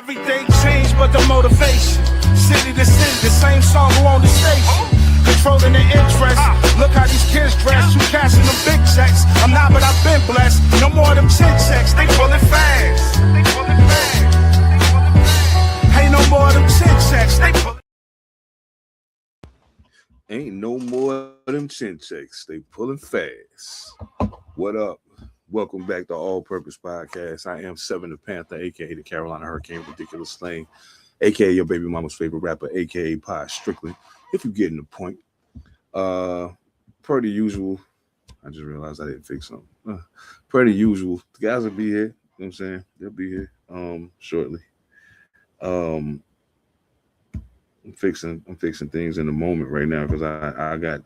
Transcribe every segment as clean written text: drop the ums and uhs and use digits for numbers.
Everything changed but the motivation. City to city, the same song who on the station. Controlling the interest. Look how these kids dress. You cashing them big checks. I'm not, but I've been blessed. No more of them chin checks. They pulling fast. Ain't no more of them chin checks. They pulling. Ain't no more of them chin checks. They pulling fast. What up? Welcome back to All Purpose Podcast. I am Seven Da Pantha, aka the Carolina Hurricane Ridiculous Slang, aka your baby mama's favorite rapper, aka Pie Strickland. If you're getting the point. Per the usual, I just realized I didn't fix something. Per the usual, the guys will be here. You know what I'm saying? They'll be here shortly. I'm fixing things in the moment right now because I got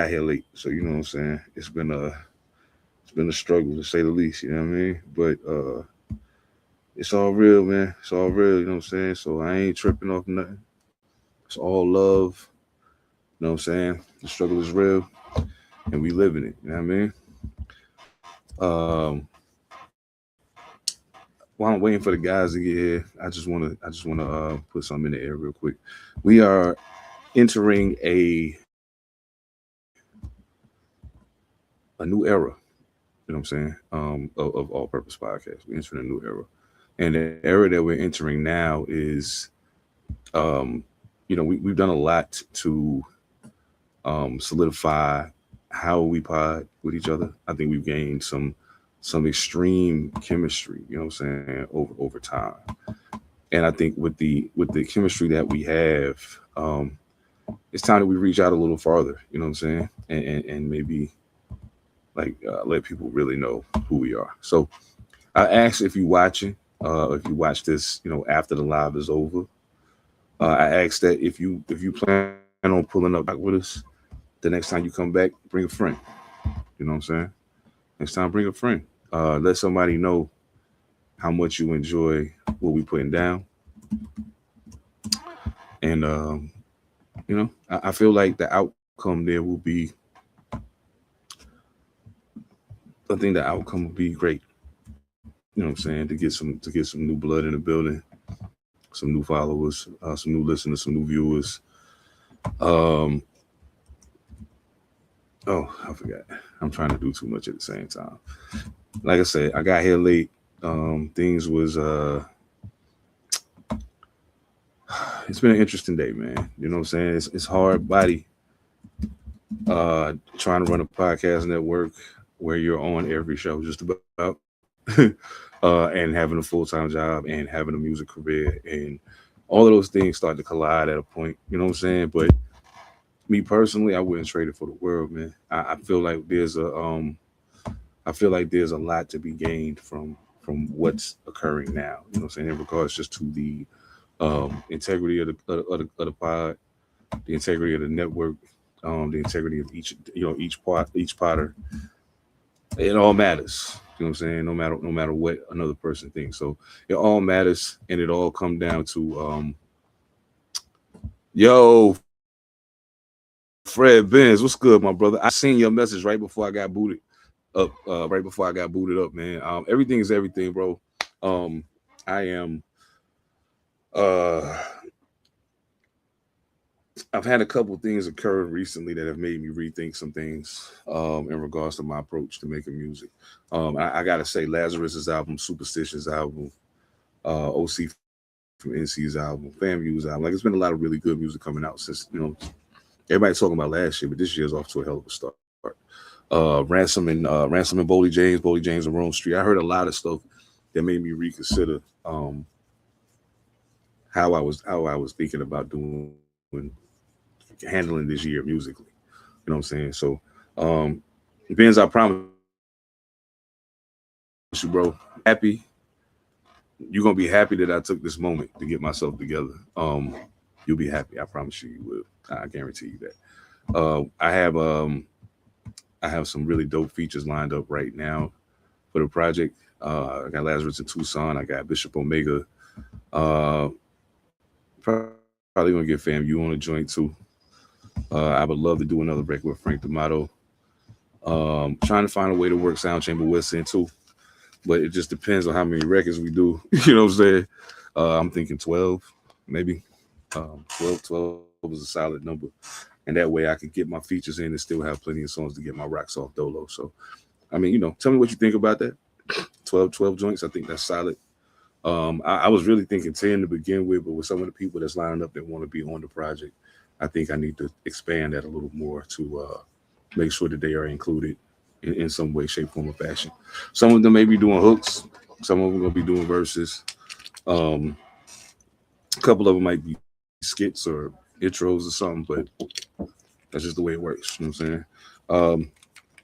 here late. So you know what I'm saying? It's been a struggle to say the least, you know what I mean? But it's all real, man. It's all real, you know what I'm saying? So I ain't tripping off nothing. It's all love. You know what I'm saying? The struggle is real and we living it, you know what I mean? While I'm waiting for the guys to get here, I just wanna put something in the air real quick. We are entering a new era. You know what I'm saying? Of All Purpose Podcast. We're entering a new era. And the era that we're entering now is, we've done a lot to solidify how we pod with each other. I think we've gained some extreme chemistry, you know what I'm saying, over time. And I think with the chemistry that we have, it's time that we reach out a little farther, you know what I'm saying? And maybe let people really know who we are. So I ask if you're watching, if you watch this, after the live is over, I ask that if you plan on pulling up back with us, the next time you come back, bring a friend. You know what I'm saying? Next time, bring a friend. Let somebody know how much you enjoy what we putting down. And I feel like the outcome there will be. I think the outcome will be great. You know what I'm saying? To get some new blood in the building, some new followers, some new listeners, some new viewers. Oh, I forgot. I'm trying to do too much at the same time. Like I said, I got here late. Things was it's been an interesting day, man. You know what I'm saying? It's hard body trying to run a podcast network where you're on every show just about and having a full-time job and having a music career, and all of those things start to collide at a point, you know what I'm saying? But me personally, I wouldn't trade it for the world, man. I feel like there's a lot to be gained from what's occurring now, you know what I'm saying, in regards just to the integrity of the pod, the integrity of the network, the integrity of each potter. It all matters. You know what I'm saying? No matter what another person thinks. So it all matters, and it all come down to Fred Benz, what's good, my brother? I seen your message right before I got booted up. Man. Everything is everything, bro. I am I've had a couple of things occur recently that have made me rethink some things in regards to my approach to making music. I gotta say, Lazarus's album, Superstitious album, OC from NC's album, FAMU's album. Like, it's been a lot of really good music coming out since, everybody's talking about last year, but this year's off to a hell of a start. Ransom and Boldy James and Rome Street. I heard a lot of stuff that made me reconsider how I was thinking about handling this year musically. You know what I'm saying? So Benz, I promise you, bro, happy. You're gonna be happy that I took this moment to get myself together. You'll be happy. I promise you will. I guarantee you that. I have some really dope features lined up right now for the project. I got Lazarus in Tucson. I got Bishop Omega. Probably gonna get FAMU on a joint too. I would love to do another record with Frank D'Amato. Trying to find a way to work Sound Chamber West in too. but it just depends on how many records we do. You know what I'm saying? I'm thinking 12, maybe. 12 is a solid number. And that way I could get my features in and still have plenty of songs to get my rocks off dolo. So, I mean, tell me what you think about that. 12 joints, I think that's solid. I was really thinking 10 to begin with, but with some of the people that's lining up that want to be on the project, I think I need to expand that a little more to make sure that they are included in some way, shape, form, or fashion. Some of them may be doing hooks. Some of them going to be doing verses. A couple of them might be skits or intros or something, but that's just the way it works. You know what I'm saying?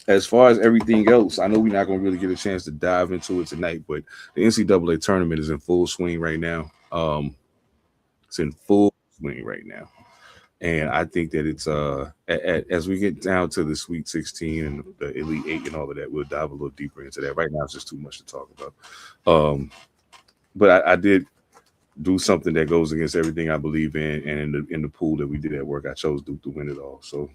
As far as everything else, I know we're not going to really get a chance to dive into it tonight, but the NCAA tournament is in full swing right now. It's in full swing right now. And I think that it's as we get down to the Sweet 16 and the Elite 8 and all of that, we'll dive a little deeper into that. Right now, it's just too much to talk about. But I did do something that goes against everything I believe in, and in the pool that we did at work, I chose Duke to win it all. So,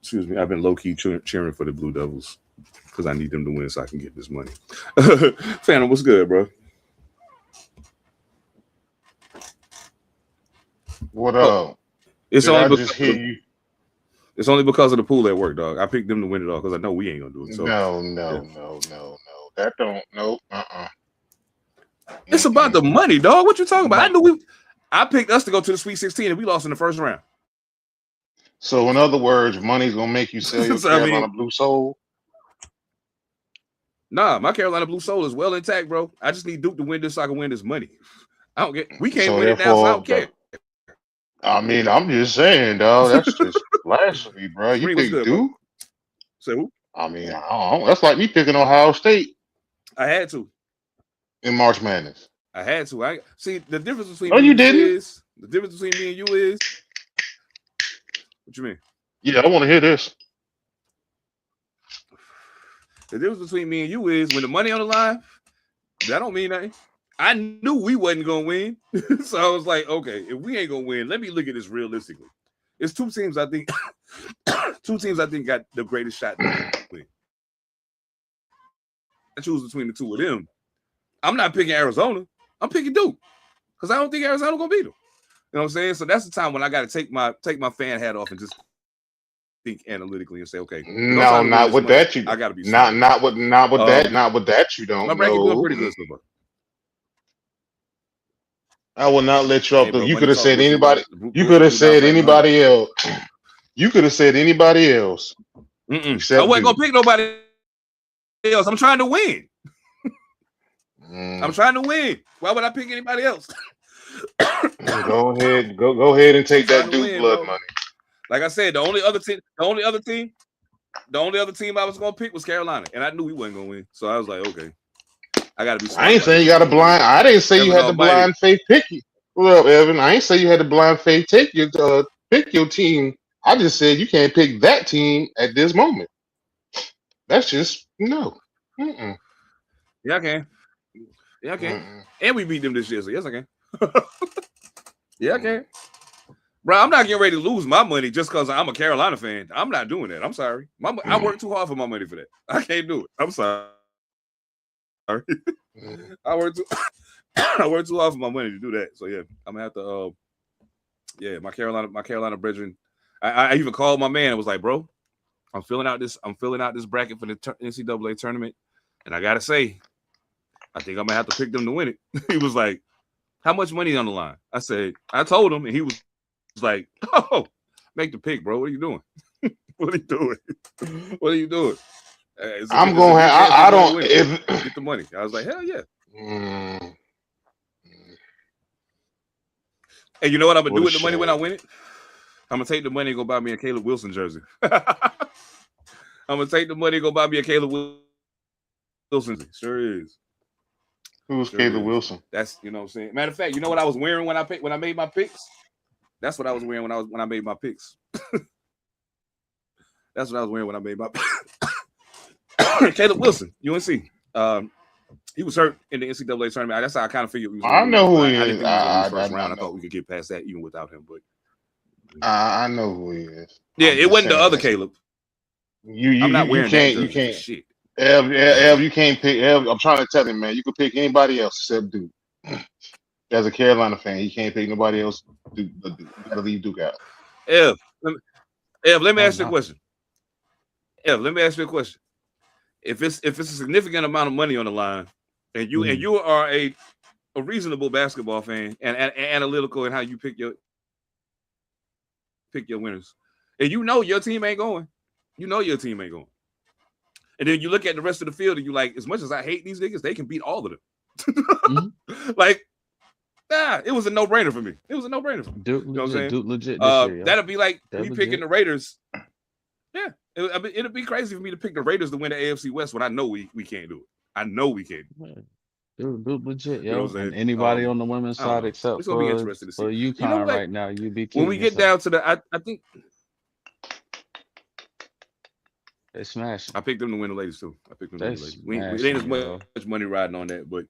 excuse me, I've been low key cheering for the Blue Devils because I need them to win so I can get this money. Phantom, what's good, bro? What up? It's Did only I because just hear you? it's only because of the pool at work, dog. I picked them to win it all because I know we ain't gonna do it. So No. yeah. That don't. No. It's about the money, dog. What you talking about? I picked us to go to the Sweet 16 and we lost in the first round. So in other words, money's gonna make you sell your So, I mean- Carolina Blue Soul. Nah, my Carolina Blue Soul is well intact, bro. I just need Duke to win this so I can win this money. I don't get. We can't So win it now, so I don't care. I mean, I'm just saying, dog. That's just blasphemy, bro. You Scream, what's pick good, bro? Duke? So who? I mean, I don't, that's like me picking Ohio State I had to. in March Madness. I had to. I see the difference between No, me you and you didn't. is the difference between me and you is. What you mean? Yeah, I want to hear this. The difference between me and you is when the money on the line, that don't mean nothing. I knew we wasn't gonna win, so I was like, okay, if we ain't gonna win, let me look at this realistically. It's two teams I think, got the greatest shot to win. I choose between the two of them. I'm not picking Arizona. I'm picking Duke because I don't think Arizona gonna beat them. You know what I'm saying? So that's the time when I got to take my fan hat off and just think analytically and say, okay, No, not with that. You I gotta be not with that. Not with that. You don't. My bracket know. doing pretty good so far. I will not let you off. Hey, bro, You money could have talk, said bro. anybody. You could have Blue said down anybody else. You could have said anybody else. I Except wasn't gonna Duke. pick nobody else. I'm trying to win. Mm. I'm trying to win. Why would I pick anybody else? Go ahead and take that Duke blood bro. money. Like I said, the only other team I was gonna pick was Carolina, and I knew we wasn't gonna win. So I was like, okay, I gotta be smart. I ain't saying you got a blind. I didn't say you had the blind faith pick you. Well, Evan, I ain't say you had the blind faith pick your team. I just said you can't pick that team at this moment. That's just no. Mm-mm. Yeah, I can. Yeah, I can. Mm-mm. And we beat them this year, so yes, I can. Yeah, I can. Bro, I'm not getting ready to lose my money just because I'm a Carolina fan. I'm not doing that. I'm sorry. I work too hard for my money for that. I can't do it. I'm sorry. I work too hard for my money to do that. So yeah, I'm gonna have to. My Carolina brethren. I even called my man and was like, bro, I'm filling out this bracket for the NCAA tournament, and I gotta say, I think I'm gonna have to pick them to win it. He was like, how much money on the line? I told him, and he was like, oh, make the pick, bro. What are you doing? What are you doing? I'm gonna have. I don't. Get the money. I was like, hell yeah. And you know what I'm gonna do with the money when I win it? I'm gonna take the money and go buy me a Caleb Wilson jersey. I'm gonna take the money and go buy me a Caleb Wilson jersey. Sure is. Who's Caleb Wilson? That's, you know what I'm saying. Matter of fact, you know what I was wearing when I made my picks? That's what I was wearing when I made my picks. That's what I was wearing when I made my picks. Caleb Wilson, UNC. He was hurt in the NCAA tournament. That's how I kind of figured. I know who he is. I didn't think he was going to be first round. I thought we could get past that even without him. But I know who he is. Yeah, it wasn't the other Caleb. I'm not you wearing that can't jersey for shit. Ev, you can't pick Ev. I'm trying to tell him, man. You can pick anybody else except Duke. As a Carolina fan, he can't pick nobody else. Duke, but Duke. You gotta leave Duke out. Ev, let me ask you a question. Ev, let me ask you a question. If it's a significant amount of money on the line, and you are a reasonable basketball fan and analytical in how you pick your winners, and you know your team ain't going, and then you look at the rest of the field and you like, as much as I hate these niggas, they can beat all of them. Like, it was a no-brainer for me. It was a no-brainer for me. Duke you know what I'm saying? Duke legit this year, that'll be like They're me legit. picking the Raiders. Yeah, it'll be crazy for me to pick the Raiders to win the AFC West when I know we can't do it. I know we can't. Dude, legit, yo. You know what I'm And saying? anybody on the women's side except it's gonna be for interesting to see. UConn You know what? right now, you be when we get down to the, I think they smash. I picked them to win the ladies too. I picked them to win the ladies. We ain't as much money riding on that, but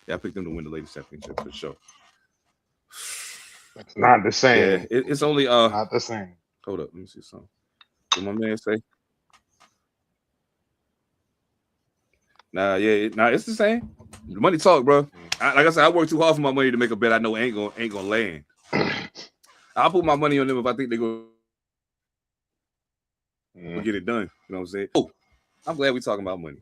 yeah, I picked them to win the ladies championship for sure. It's not the same. Yeah, it's only not the same. Hold up, let me see something. What my man say? Nah, it's the same. The money talk, bro. Like I said, I work too hard for my money to make a bet I know ain't gonna land. I'll put my money on them if I think they're gonna get it done. You know what I'm saying? Oh, I'm glad we're talking about money.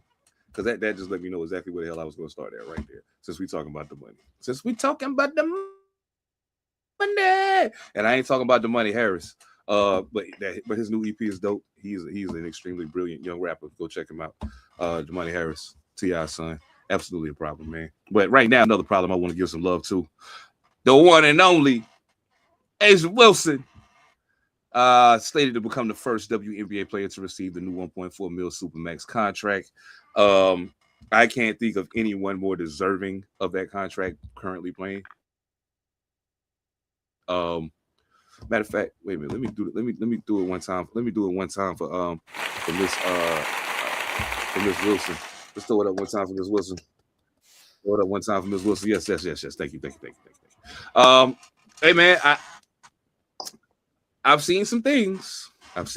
Because that just let me know exactly where the hell I was gonna start at right there. Since we talking about the money. And I ain't talking about the Money Harris. But his new EP is dope. He's an extremely brilliant young rapper. Go check him out. The Money Harris, T.I.'s son. Absolutely a problem, man. But right now, another problem I want to give some love to. The one and only A'ja Wilson. Slated to become the first WNBA player to receive the new $1.4 million Supermax contract. I can't think of anyone more deserving of that contract currently playing. Matter of fact, wait a minute. Let me do it one time. Let me do it one time for Miss Wilson. Let's throw it up one time for Miss Wilson. Throw it up one time for Miss Wilson. Yes. Thank you. Hey man, I've seen some things. And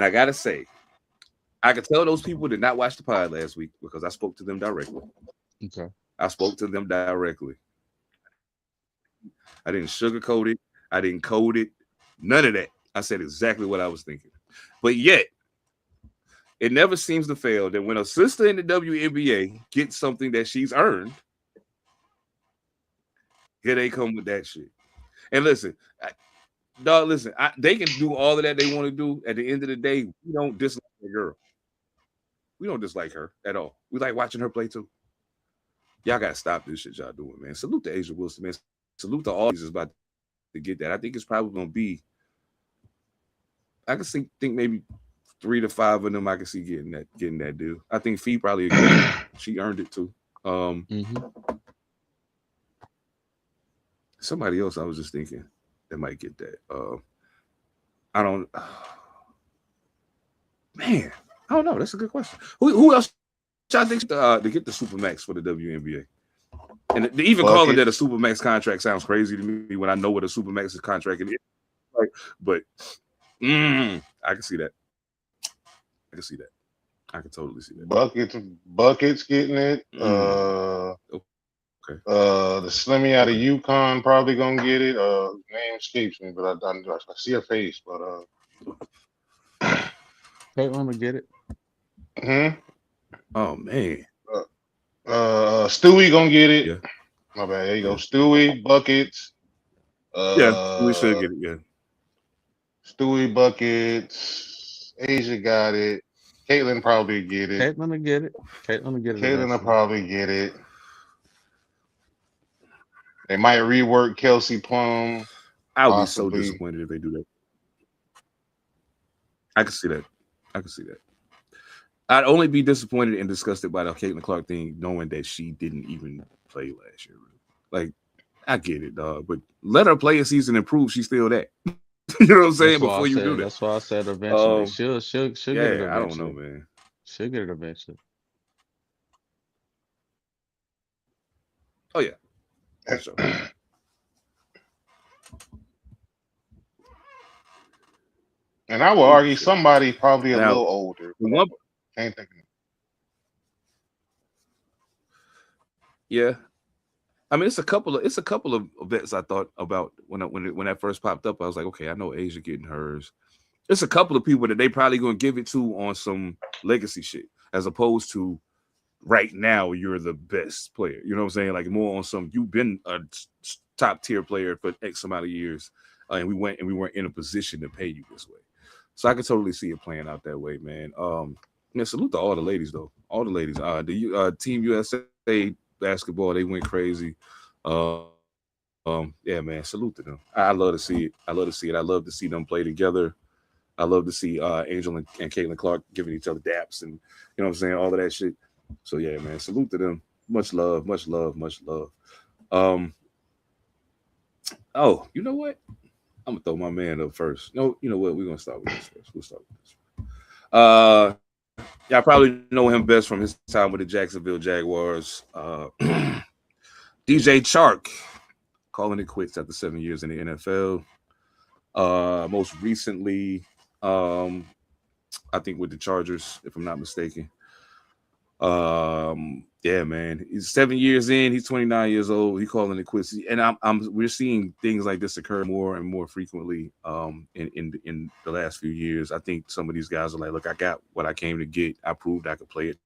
I gotta say, I could tell those people did not watch the pod last week because I spoke to them directly. Okay. I spoke to them directly. I didn't sugarcoat it. I didn't code it. None of that. I said exactly what I was thinking. But yet, it never seems to fail that when a sister in the WNBA gets something that she's earned, here they come with that shit. And listen, they can do all of that they want to do. At the end of the day, we don't dislike the girl. We don't dislike her at all. We like watching her play too. Y'all gotta stop this shit y'all doing, man. Salute to A'ja Wilson, man. Salute to all these is about to get that. I think it's probably gonna be. I can think maybe 3 to 5 of them I can see getting that deal. I think Fee probably she earned it too. Somebody else I was just thinking that might get that. I don't. Man, I don't know. That's a good question. Who else y'all think to get the Supermax for the WNBA? And even calling that a Supermax contract sounds crazy to me when I know what a Supermax contract is. Like, but I can see that. I can totally see that. Buckets getting it. Okay. The Slimmy out of UConn probably gonna get it. Name escapes me, but I see her face. But Caitlin will get it. Oh man. Stewie gonna get it. Yeah. My bad. There you go. Stewie, buckets. We should get it. Yeah. Stewie, buckets. A'ja got it. Caitlin probably get it. Caitlin will get it. Caitlin will probably get it. They might rework Kelsey Plum. I'll be so disappointed if they do that. I can see that. I'd only be disappointed and disgusted by the Caitlin Clark thing, knowing that she didn't even play last year. Like, I get it, dog, but let her play a season and prove she's still that. You know what I'm saying? Before you do that. That's why I said eventually. She'll get it eventually. I don't know, man. She'll get it eventually. Oh yeah. For sure. And I would argue somebody probably a Now, little older, but I can't think of it. Yeah, I mean, it's a couple of events I thought about when that first popped up. I was like, okay, I know Asia getting hers. It's a couple of people that they probably gonna give it to on some legacy shit, as opposed to right now you're the best player. You know what I'm saying? Like more on some you've been a top tier player for X amount of years, and we weren't in a position to pay you this way. So I can totally see it playing out that way, man. Yeah, salute to all the ladies though. All the ladies. The Team USA basketball, they went crazy. Yeah, man, salute to them. I love to see it. I love to see it. I love to see them play together. I love to see Angel and Caitlin Clark giving each other daps and you know what I'm saying, all of that shit. So yeah, man, salute to them. Much love, much love, much love. Oh, you know what? I'm gonna throw my man up first. No, you know what? We're gonna start with this first. We'll start with this. Y'all probably know him best from his time with the Jacksonville Jaguars. DJ Chark calling it quits after 7 years in the NFL. Most recently, I think with the Chargers, if I'm not mistaken. Yeah, man, he's 7 years in. He's 29 years old. He calling it quits, and we're seeing things like this occur more and more frequently. In the last few years, I think some of these guys are like, look, I got what I came to get. I proved I could play at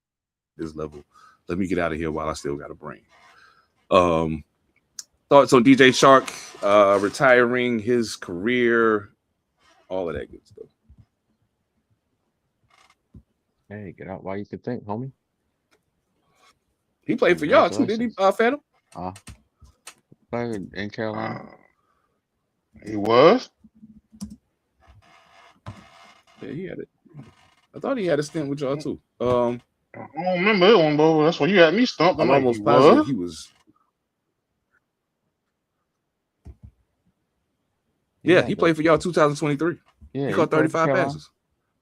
this level. Let me get out of here while I still got a brain. Thoughts on DJ Chark retiring, his career, all of that good stuff. Hey, get out while you can think, homie. He played for y'all too, didn't he, Phantom? Played in Carolina. He was? Yeah, he had it. I thought he had a stint with y'all too. I don't remember that one, bro. That's when you had me stumped. I'm like, almost positive he was. Yeah, he played for y'all 2023. Yeah, he caught 35 passes.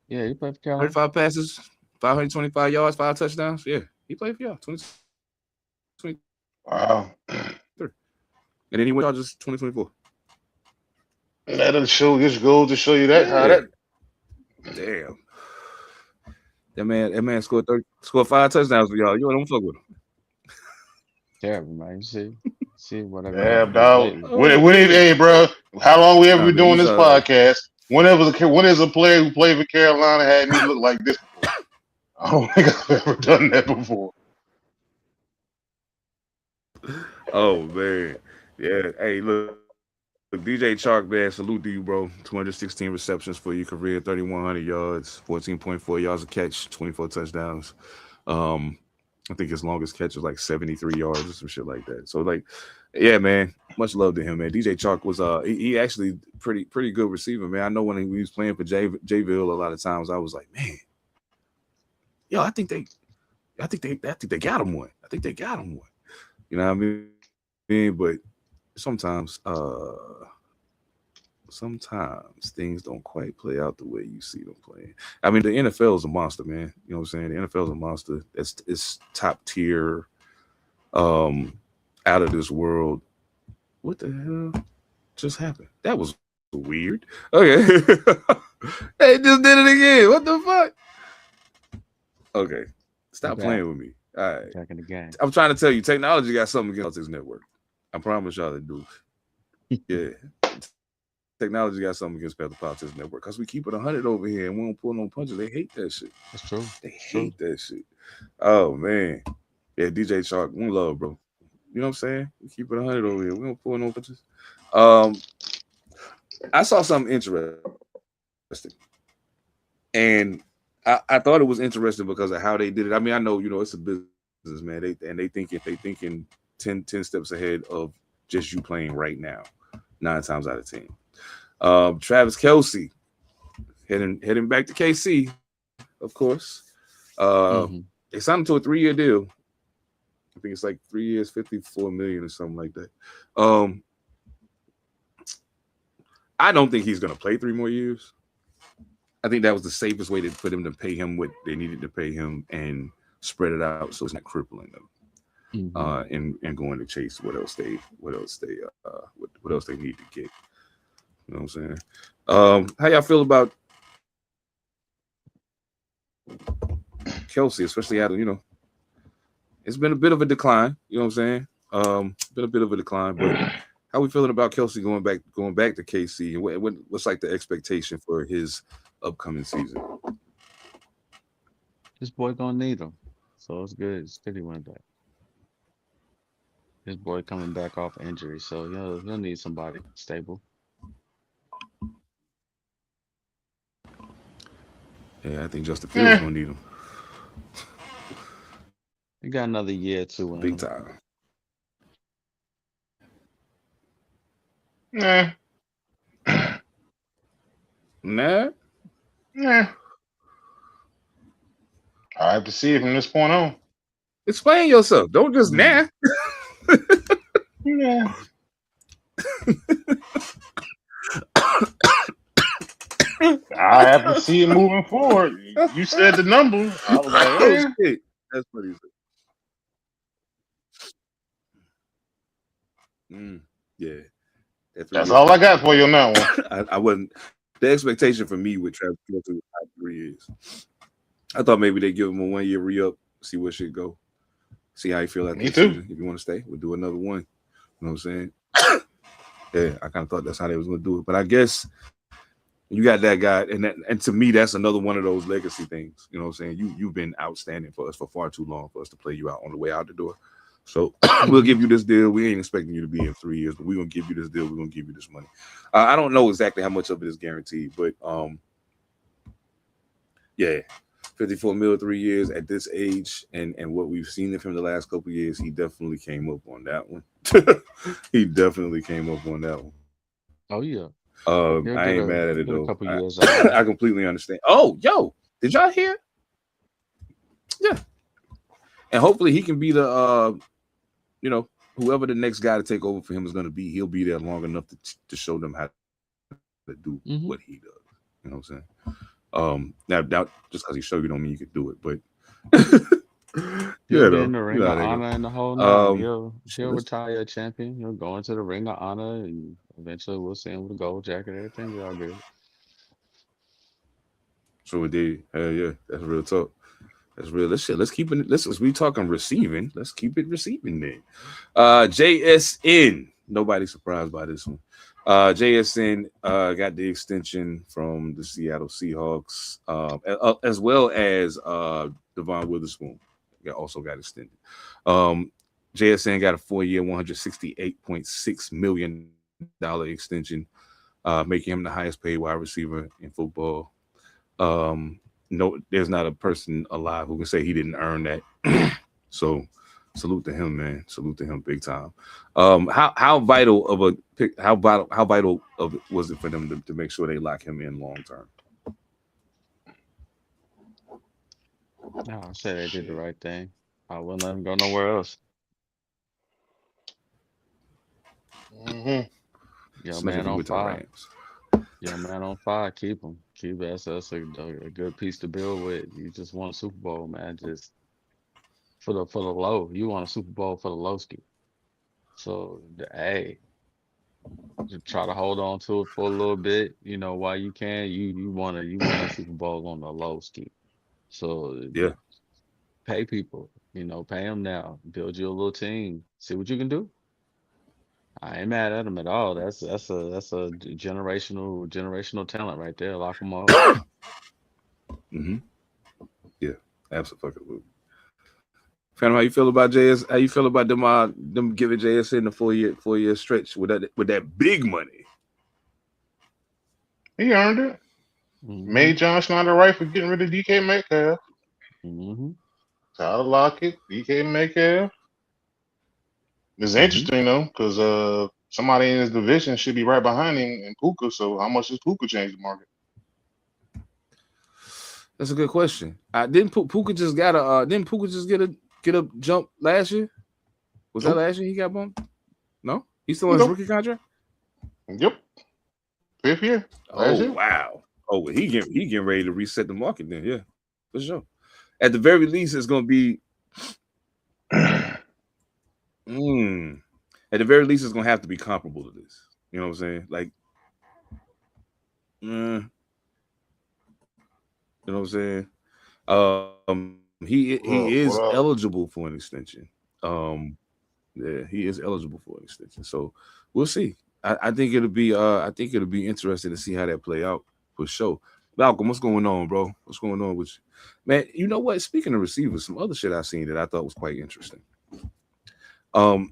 Yeah, he played for Carolina. 35 passes, 525 yards, 5 touchdowns. Yeah, he played for y'all 2023. Wow. And then he went out just 2024. That just goes to show you that how that. Damn. That man scored 5 touchdowns for y'all. You don't fuck with him. Terrible, man. You see whatever. Yeah, dog. Hey, bro, how long we ever been doing this podcast? When is a player who played for Carolina had me look like this before? I don't think I've ever done that before. Oh man, yeah. Hey, look, DJ Chark, man, salute to you, bro. 216 receptions for your career, 3,100 yards, 14.4 yards a catch, 24 touchdowns. I think his longest catch was like 73 yards or some shit like that. So like, yeah, man, much love to him, man. DJ Chark was he actually pretty good receiver, man. I know when he was playing for Jayville, a lot of times I was like, man, yo, I think they got him one. I think they got him one. You know what I mean? But sometimes things don't quite play out the way you see them playing. I mean, the NFL is a monster, man. You know what I'm saying? The NFL is a monster. It's top tier, out of this world. What the hell just happened? That was weird. Okay. They just did it again. What the fuck? Okay. Stop playing with me. All right. Back in the game. I'm trying to tell you, technology got something against this network. I promise y'all they do. Yeah. Technology got something against Panther Politics Network because we keep it 100 over here and we don't pull no punches. They hate that shit. That's true. They hate that shit. Oh, man. Yeah, DJ Chark, one love, bro. You know what I'm saying? We keep it 100 over here. We don't pull no punches. I saw something interesting. And I thought it was interesting because of how they did it. I mean, I know, it's a business, man. They thinking 10 steps ahead of just you playing right now, 9 times out of 10. Travis Kelce heading back to KC, of course. They signed him to a 3-year deal. I think it's like 3 years, $54 million or something like that. I don't think he's gonna play 3 more years. I think that was the safest way for them to pay him what they needed to pay him and spread it out so it's not crippling them. And going to chase what else they need to get. You know what I'm saying? How y'all feel about Kelsey, especially out of it's been a bit of a decline. You know what I'm saying? Been a bit of a decline, but how we feeling about Kelsey going back to KC, and what's like the expectation for his upcoming season? This boy gonna need him, so it's good. It's good he went back. His boy coming back off injury, so he'll need somebody stable. Yeah, I think Justin Fields gonna need him. He got another year or two in him. Big time. Nah. Nah. Nah. I have to see it from this point on. Explain yourself. Don't just nah. Yeah. I have to see it moving forward. You said the number. I was like, Oh, shit. That's what he said. Yeah. That's all I got for you on that one. I wasn't. The expectation for me with Travis Kelce was 3 years. I thought maybe they give him a 1 year re-up, see where shit go, see how you feel after the season. If you want to stay, we'll do another one. You know what I'm saying? Yeah, I kind of thought that's how they was gonna do it, but I guess you got that guy, and to me, that's another one of those legacy things. You know what I'm saying? You've been outstanding for us for far too long for us to play you out on the way out the door. So we'll give you this deal. We ain't expecting you to be in 3 years, but we're gonna give you this deal. We're gonna give you this money. I don't know exactly how much of it is guaranteed, but yeah, 54 mil 3 years at this age, and what we've seen of him the last couple of years, he definitely came up on that one. He definitely came up on that one. Oh yeah. I ain't mad at it though. Years I completely understand. Oh, yo, did y'all hear? Yeah, and hopefully he can be the whoever the next guy to take over for him is going to be. He'll be there long enough to show them how to do what he does. You know what I'm saying? Now just because he showed you don't mean you could do it, but he'll be in the Ring of Honor and the whole nine. He'll retire a champion. He'll go into the Ring of Honor, and eventually we'll see him with a gold jacket. Everything be all good. So it did. Yeah, that's real talk. That's real. Let's keep it. As we talking receiving, let's keep it receiving then. JSN. Nobody surprised by this one. JSN got the extension from the Seattle Seahawks, as well as Devon Witherspoon. Also got extended. JSN got a 4-year, $168.6 million extension, making him the highest paid wide receiver in football. No, there's not a person alive who can say he didn't earn that. So salute to him, man. Salute to him big time. How vital of a pick, how vital of it was it for them to make sure they lock him in long term? No, I said they did the right thing. I wouldn't let him go nowhere else. Young man on fire. Young man on fire. Keep him. Keep that's a good piece to build with. You just want a Super Bowl, man. Just for the low. You want a Super Bowl for the low ski. So hey, just try to hold on to it for a little bit. While you can. You want a Super Bowl on the low ski. So yeah, pay people. Pay them now. Build you a little team. See what you can do. I ain't mad at him at all. That's a generational talent right there. Lock him up. Yeah, absolutely. Phantom, how you feel about JS? How you feel about them giving JSN the 4-year stretch with that big money? He earned it. Made John Schneider right for getting rid of DK Metcalf. Tyler Lockett, DK Metcalf. It's interesting though, because somebody in his division should be right behind him in Puka. So how much does Puka change the market? That's a good question. Didn't Puka just get a jump last year? Was that last year he got bumped? No, he's still on his rookie contract. Yep, 5th year. Oh wow! Oh, he getting ready to reset the market then. Yeah, for sure. At the very least, it's going to be. At the very least, it's going to have to be comparable to this. You know what I'm saying? Like, you know what I'm saying? He is What up? eligible for an extension. Yeah, he is eligible for an extension. So we'll see. I think it'll be interesting to see how that play out for sure. Malcolm, what's going on, bro? What's going on with you? Man, you know what? Speaking of receivers, some other shit I seen that I thought was quite interesting. I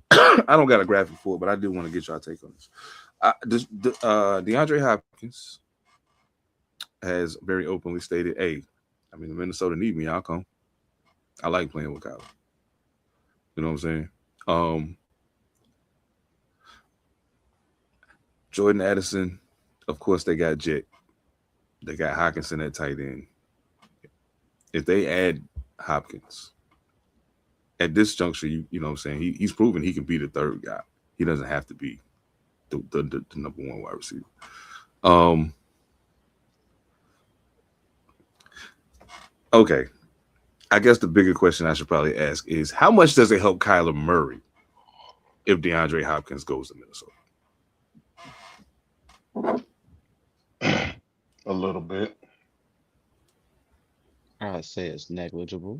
don't got a graphic for it, but I do want to get y'all take on this. DeAndre Hopkins has very openly stated, "Hey, I mean, Minnesota need me. I'll come. I like playing with Kyler." You know what I'm saying? Um, Jordan Addison, of course, they got Jet. They got Hawkinson at tight end. If they add Hopkins at this juncture, you know what I'm saying? He's proven he can be the third guy. He doesn't have to be the number one wide receiver. Okay. I guess the bigger question I should probably ask is how much does it help Kyler Murray if DeAndre Hopkins goes to Minnesota? A little bit. I'd say it's negligible.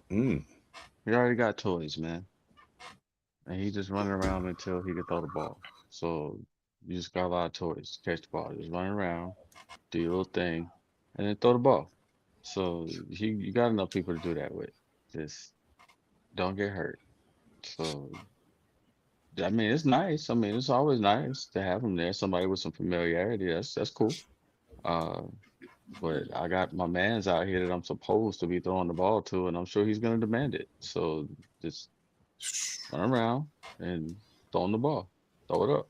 Mm. He already got toys, man. And he just running around until he can throw the ball. So you just got a lot of toys. Catch the ball. Just run around, do your little thing, and then throw the ball. So you got enough people to do that with. Just don't get hurt. So I mean, it's nice. I mean, it's always nice to have him there. Somebody with some familiarity. That's cool. Uh, but I got my man's out here that I'm supposed to be throwing the ball to, and I'm sure he's gonna demand it. So just run around and throw the ball. Throw it up.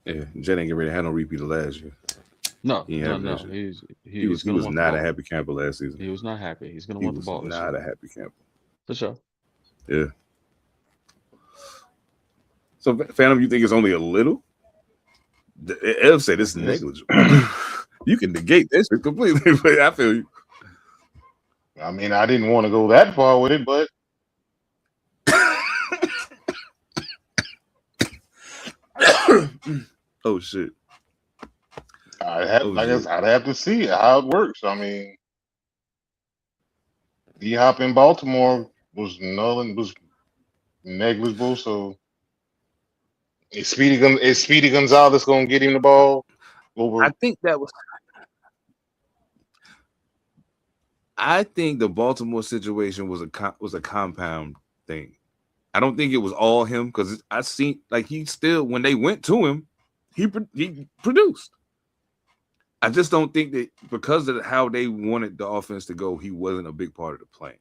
Yeah, Jet ain't getting ready to have no repeat of last year. No, He no, ain't no. having that shit. He He gonna was want the not a ball. happy camper last season. He was not happy. He's gonna He want the was ball this not year. a happy camper. For sure. Yeah. So, Phantom, you think it's only a little? Ev said it's negligible. You can negate this completely, but I feel you. I mean, I didn't want to go that far with it, but Oh shit. I'd have to see how it works. I mean, D Hop in Baltimore was negligible, so is Speedy Gonzalez gonna get him the ball over? I think the Baltimore situation was a compound thing. I don't think it was all him because I seen like he still when they went to him, he produced. I just don't think that because of how they wanted the offense to go, he wasn't a big part of the plan.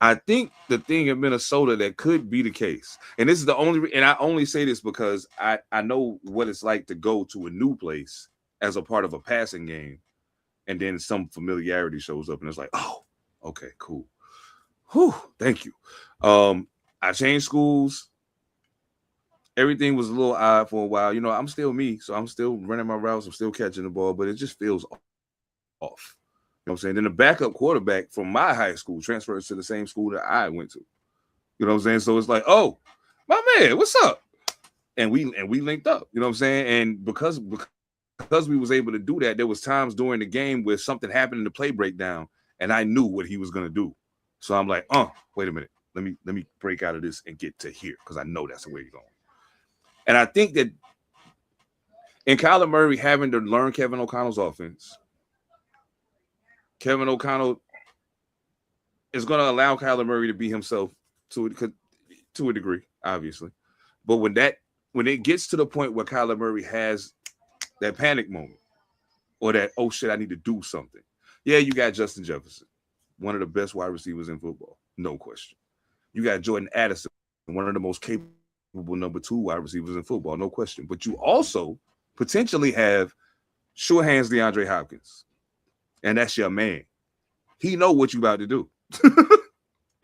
I think the thing in Minnesota that could be the case, and this is the only, and I only say this because I know what it's like to go to a new place as a part of a passing game, and then some familiarity shows up, and it's like, oh, okay, cool, whew, thank you. I changed schools. Everything was a little odd for a while. You know, I'm still me, so I'm still running my routes. I'm still catching the ball, but it just feels off. You know what I'm saying? Then the backup quarterback from my high school transfers to the same school that I went to. You know what I'm saying? So it's like, oh, my man, what's up? And we linked up. You know what I'm saying? And because we was able to do that, there was times during the game where something happened in the play breakdown, and I knew what he was gonna do. So I'm like, wait a minute. Let me break out of this and get to here because I know that's the way you're going. And I think that in Kyler Murray having to learn Kevin O'Connell's offense, Kevin O'Connell is going to allow Kyler Murray to be himself to a degree, obviously. But when it gets to the point where Kyler Murray has that panic moment or that, oh shit, I need to do something. Yeah, you got Justin Jefferson, one of the best wide receivers in football, no question. You got Jordan Addison, one of the most capable number 2 wide receivers in football, no question. But you also potentially have sure hands DeAndre Hopkins, and that's your man. He know what you about to do,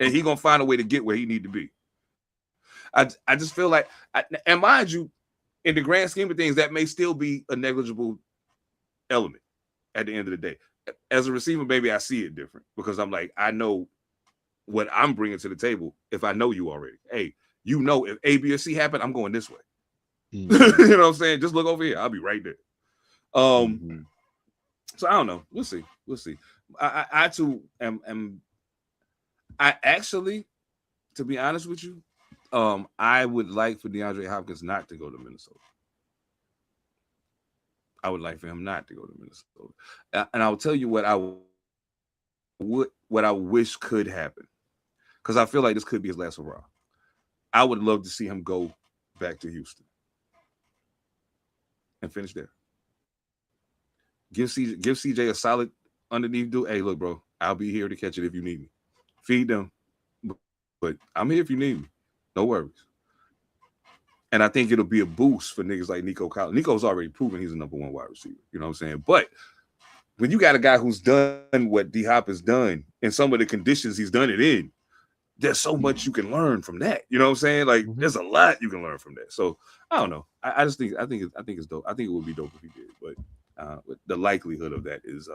and he gonna find a way to get where he need to be. I just feel like, and mind you, in the grand scheme of things, that may still be a negligible element at the end of the day. As a receiver, maybe I see it different because I'm like, I know what I'm bringing to the table if I know you already. Hey, you know, if A, B, or C happen, I'm going this way. You know what I'm saying? Just look over here. I'll be right there. So I don't know. We'll see. We'll see. I too am. I actually, to be honest with you, I would like for DeAndre Hopkins not to go to Minnesota. I would like for him not to go to Minnesota, and I'll tell you what I wish could happen, because I feel like this could be his last hurrah. I would love to see him go back to Houston and finish there. Give CJ a solid underneath dude. Hey, look, bro, I'll be here to catch it if you need me. Feed them, but I'm here if you need me. No worries. And I think it'll be a boost for niggas like Nico Collins. Nico's already proven he's a number one wide receiver. You know what I'm saying? But when you got a guy who's done what D Hop has done in some of the conditions he's done it in, there's so much you can learn from that. You know what I'm saying? Like there's a lot you can learn from that. So I don't know. I just think it's dope. I think it would be dope if he did, but the likelihood of that is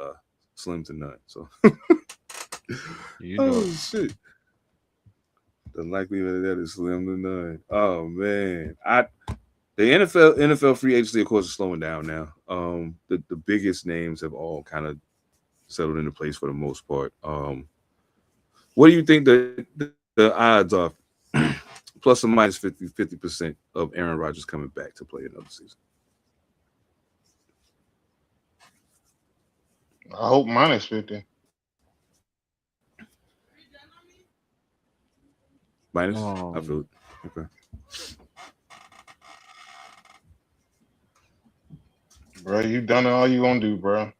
slim to none. So shit. The likelihood of that is slim to none. Oh man. The NFL free agency, of course, is slowing down now. The biggest names have all kind of settled into place for the most part. What do you think the odds are, plus or minus 50% of Aaron Rodgers coming back to play another season? I hope minus 50. Minus? I feel it. Okay. Bro, you done all you gonna do, bro.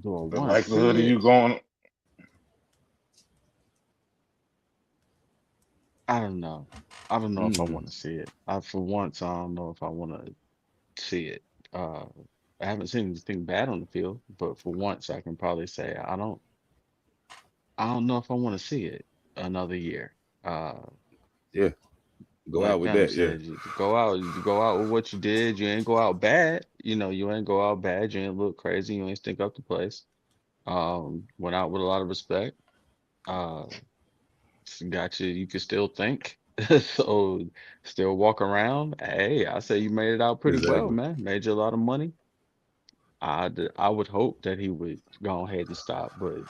The likelihood of you going. I don't know. I don't know if I want to see it. For once, I don't know if I want to see it. I haven't seen anything bad on the field, but for once, I can probably say I don't know if I want to see it another year. Yeah. Go like out with Pam that, said, yeah. you go out with what you did. You ain't go out bad. You ain't go out bad. You ain't look crazy. You ain't stink up the place. Went out with a lot of respect. Uh, got you. You can still think. So still walk around. Hey, I say you made it out pretty well, Exactly. man. Made you a lot of money. I would hope that he would go ahead and stop, but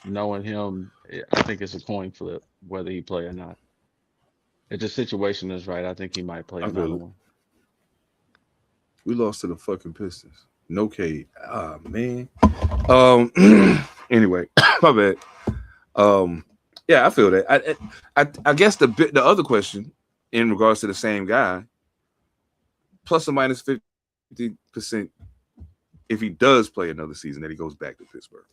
knowing him, I think it's a coin flip whether he play or not. If the situation is right, I think he might play I another feel it. one. We lost to the fucking Pistons. No Cade. Ah man. Anyway, my bad. Yeah, I feel that. I guess the other question in regards to the same guy, plus or minus 50%, if he does play another season, that he goes back to Pittsburgh.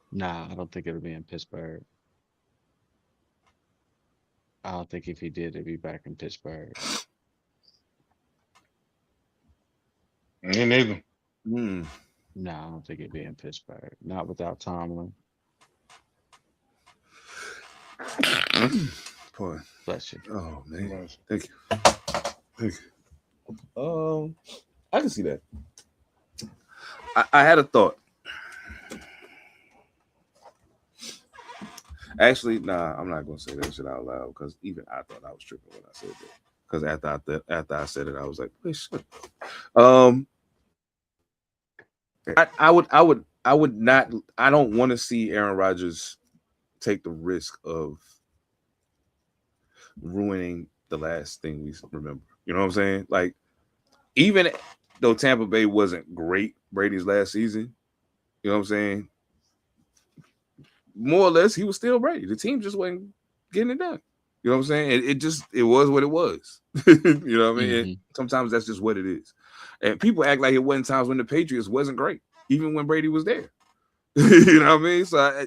Nah, I don't think it'll be in Pittsburgh. I don't think if he did, it'd be back in Pittsburgh. Me neither. Hmm. Nah, I don't think it'd be in Pittsburgh. Not without Tomlin. Boy. Bless you. Oh man. Thank you. I can see that. I had a thought. Actually, nah, I'm not gonna say that shit out loud because even I thought I was tripping when I said that. Because after I said it, I was like, wait, shut up. I would not. I don't want to see Aaron Rodgers take the risk of ruining the last thing we remember. You know what I'm saying? Like, even though Tampa Bay wasn't great Brady's last season, you know what I'm saying? More or less, he was still Brady. The team just wasn't getting it done. You know what I'm saying? It was what it was. You know what I mean? Sometimes that's just what it is. And people act like it wasn't times when the Patriots wasn't great, even when Brady was there. You know what I mean? So,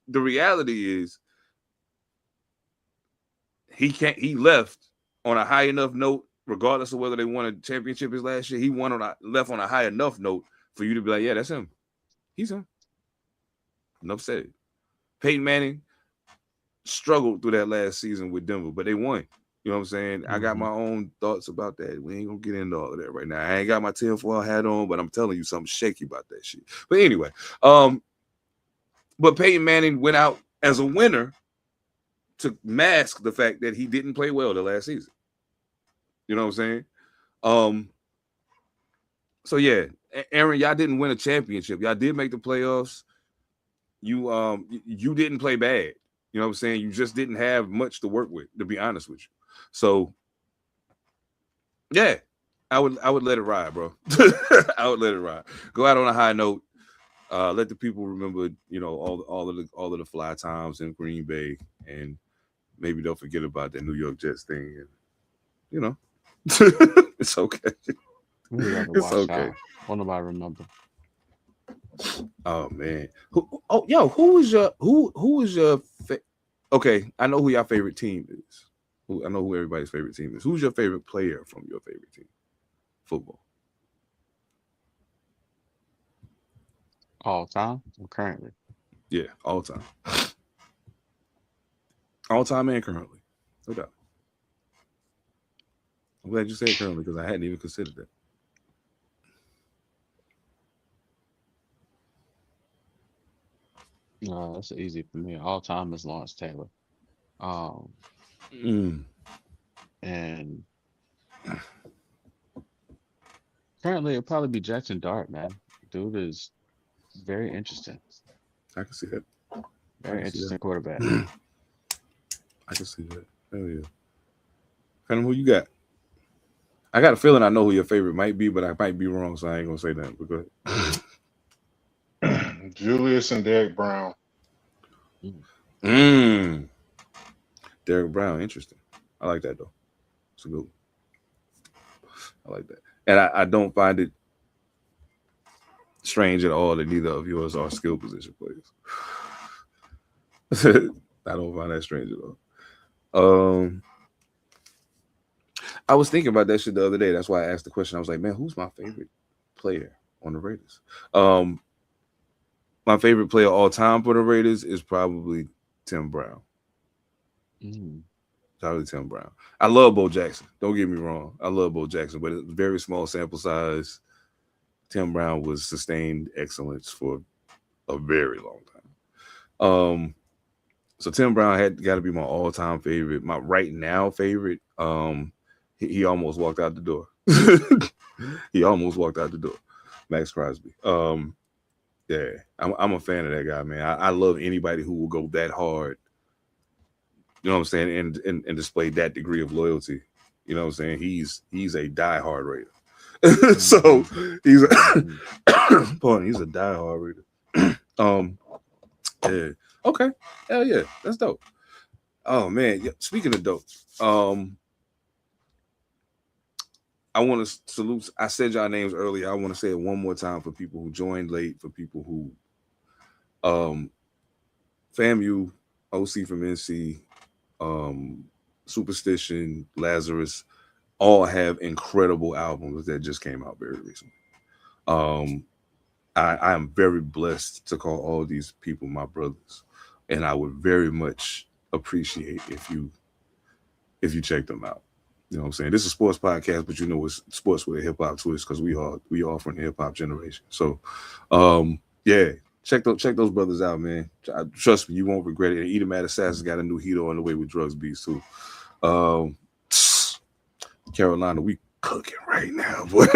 the reality is, he left on a high enough note, regardless of whether they won a championship his last year. He left on a high enough note for you to be like, yeah, that's him. He's him. Enough said. Peyton Manning struggled through that last season with Denver, but they won. You know what I'm saying? I got my own thoughts about that. We ain't gonna get into all of that right now. I ain't got my tinfoil hat on, but I'm telling you something shaky about that shit. But anyway, but Peyton Manning went out as a winner to mask the fact that he didn't play well the last season. You know what I'm saying? So yeah, Aaron, y'all didn't win a championship. Y'all did make the playoffs. You didn't play bad. You know what I'm saying? You just didn't have much to work with, to be honest with you. So yeah, I would let it ride, bro. I would let it ride. Go out on a high note. Let the people remember, you know, all of the fly times in Green Bay, and maybe don't forget about that New York Jets thing. And, you know, it's okay. It's okay. What do I remember? Oh man. Who is your okay, I know who your favorite team is. I know who everybody's favorite team is. Who's your favorite player from your favorite team? Football. All time or currently? Yeah, all time. All time and currently. No doubt. I'm glad you said currently because I hadn't even considered that. That's easy for me. All time is Lawrence Taylor. And currently it'll probably be Jackson Dart, man. Dude is very interesting. I can see that. Very interesting quarterback. I can see that. Hell yeah. Kind of who you got? I got a feeling I know who your favorite might be, but I might be wrong, so I ain't gonna say that. But go ahead. Julius and Derek Brown. Derek Brown, interesting. I like that though. It's a good one. I like that. And I don't find it strange at all that neither of yours are skill position players. I don't find that strange at all. I was thinking about that shit the other day. That's why I asked the question. I was like, man, who's my favorite player on the Raiders? My favorite player all time for the Raiders is probably Tim Brown. Probably Tim Brown. I love Bo Jackson. Don't get me wrong. I love Bo Jackson, but it's a very small sample size. Tim Brown was sustained excellence for a very long time. So Tim Brown had got to be my all-time favorite. My right now favorite. He almost walked out the door. He almost walked out the door. Max Crosby. Yeah, I'm a fan of that guy, man. I love anybody who will go that hard. You know what I'm saying, and display that degree of loyalty. You know what I'm saying? He's a diehard Raider. So he's a diehard Raider. Yeah. Okay. Hell yeah, that's dope. Oh man, yeah. Speaking of dope, I want to salute. I said y'all names earlier. I want to say it one more time for people who joined late, for people who, FAMU, OC from NC, Superstition, Lazarus, all have incredible albums that just came out very recently. I am very blessed to call all these people my brothers, and I would very much appreciate if you check them out. You know what I'm saying? This is a sports podcast, but you know it's sports with a hip hop twist because we are from the hip hop generation. So, yeah, check those brothers out, man. Trust me, you won't regret it. And Edomad Assassin's got a new heater on the way with Drugs Beats too. Carolina, we cooking right now, boy.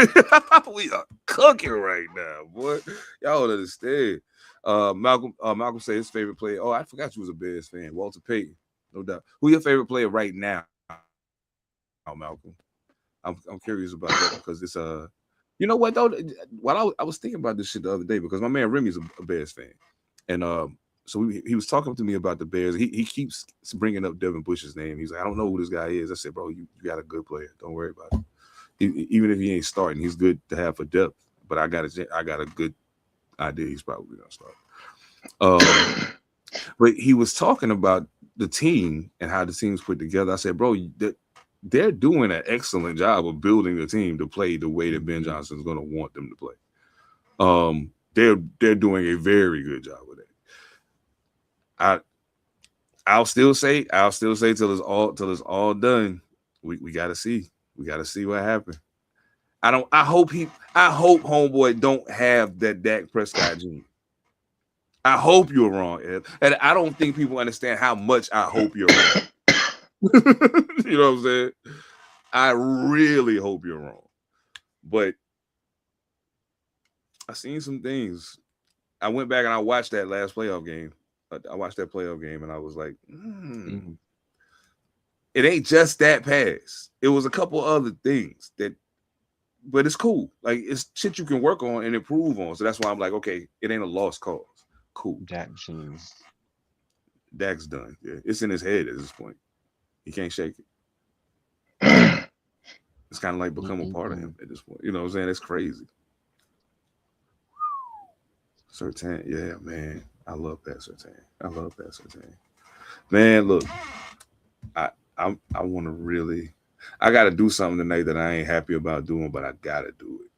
We are cooking right now, boy. Y'all don't understand. Malcolm said his favorite player. Oh, I forgot you was a Bears fan. Walter Payton, no doubt. Who your favorite player right now, Malcolm? I'm curious about that because it's you know what though? While I was thinking about this shit the other day because my man Remy's a Bears fan, and so he was talking to me about the Bears. He keeps bringing up Devin Bush's name. He's like, I don't know who this guy is. I said, bro, you got a good player. Don't worry about it. Even if he ain't starting, he's good to have for depth. But I got a good idea. He's probably gonna start. But he was talking about the team and how the team's put together. I said, bro, they're doing an excellent job of building the team to play the way that Ben Johnson's going to want them to play. They're doing a very good job with it. I'll still say till it's all done. we gotta see. We gotta see what happened. I hope homeboy don't have that Dak Prescott gene. I hope you're wrong, Ed. And I don't think people understand how much I hope you're wrong. You know what I'm saying? I really hope you're wrong. But I seen some things. I went back and I watched that last playoff game. I watched that playoff game and I was like, it ain't just that pass. It was a couple other things but it's cool. Like, it's shit you can work on and improve on. So that's why I'm like, okay, it ain't a lost cause. Cool. Dak's done. Yeah, it's in his head at this point. He can't shake it. It's kind of like become a part of him at this point. You know what I'm saying? It's crazy. Surtain, yeah, man. I love Pat Surtain. Man, look, I want to really, I got to do something tonight that I ain't happy about doing, but I got to do it.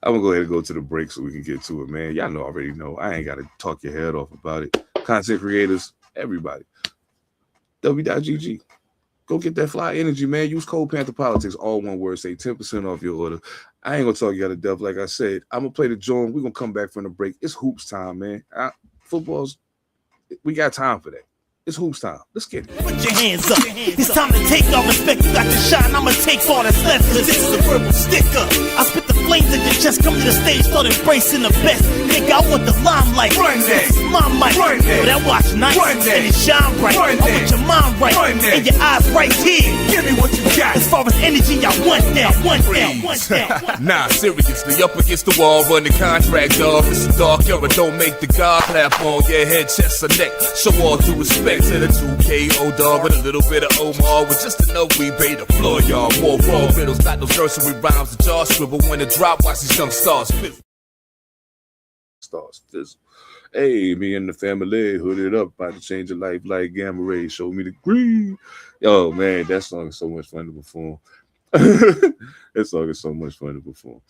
I'm going to go ahead and go to the break so we can get to it, man. Y'all already know. I ain't got to talk your head off about it. Content creators, everybody. W.GG. Go get that fly energy, man. Use code Panther Politics, all one word. Say 10% off your order. I ain't going to talk you out of death. Like I said, I'm going to play the joint. We're going to come back from the break. It's hoops time, man. We got time for that. It's hoops time. Let's get it. Put your hands up. It's time to take our respect. You got to shine. I'ma take all that's left. Cause this is a verbal sticker. I spit the flames at your chest. Come to the stage, start embracing the best. Nigga, I want the limelight. Run that. This is my mic. Run that. But I watch nights. Run that. And it shine bright. Run that. I want your mind right. Run that. And your eyes right here. Give me what you got. As far as energy, I want that. Nah, seriously, up against the wall, run the contract off. It's a dark era, don't make the God clap on your head, chest, or neck. Show all due respect to the 2KO dog with a little bit of Omar. With just enough we pay the floor, y'all. More raw riddles, got those nursery rhymes, the jaw scribble. When the drop, watch these young stars fizzle. Hey, me and the family hooded up, about to change your life like gamma rays. Show me the green. Yo, man, that song is so much fun to perform. That song is so much fun to perform.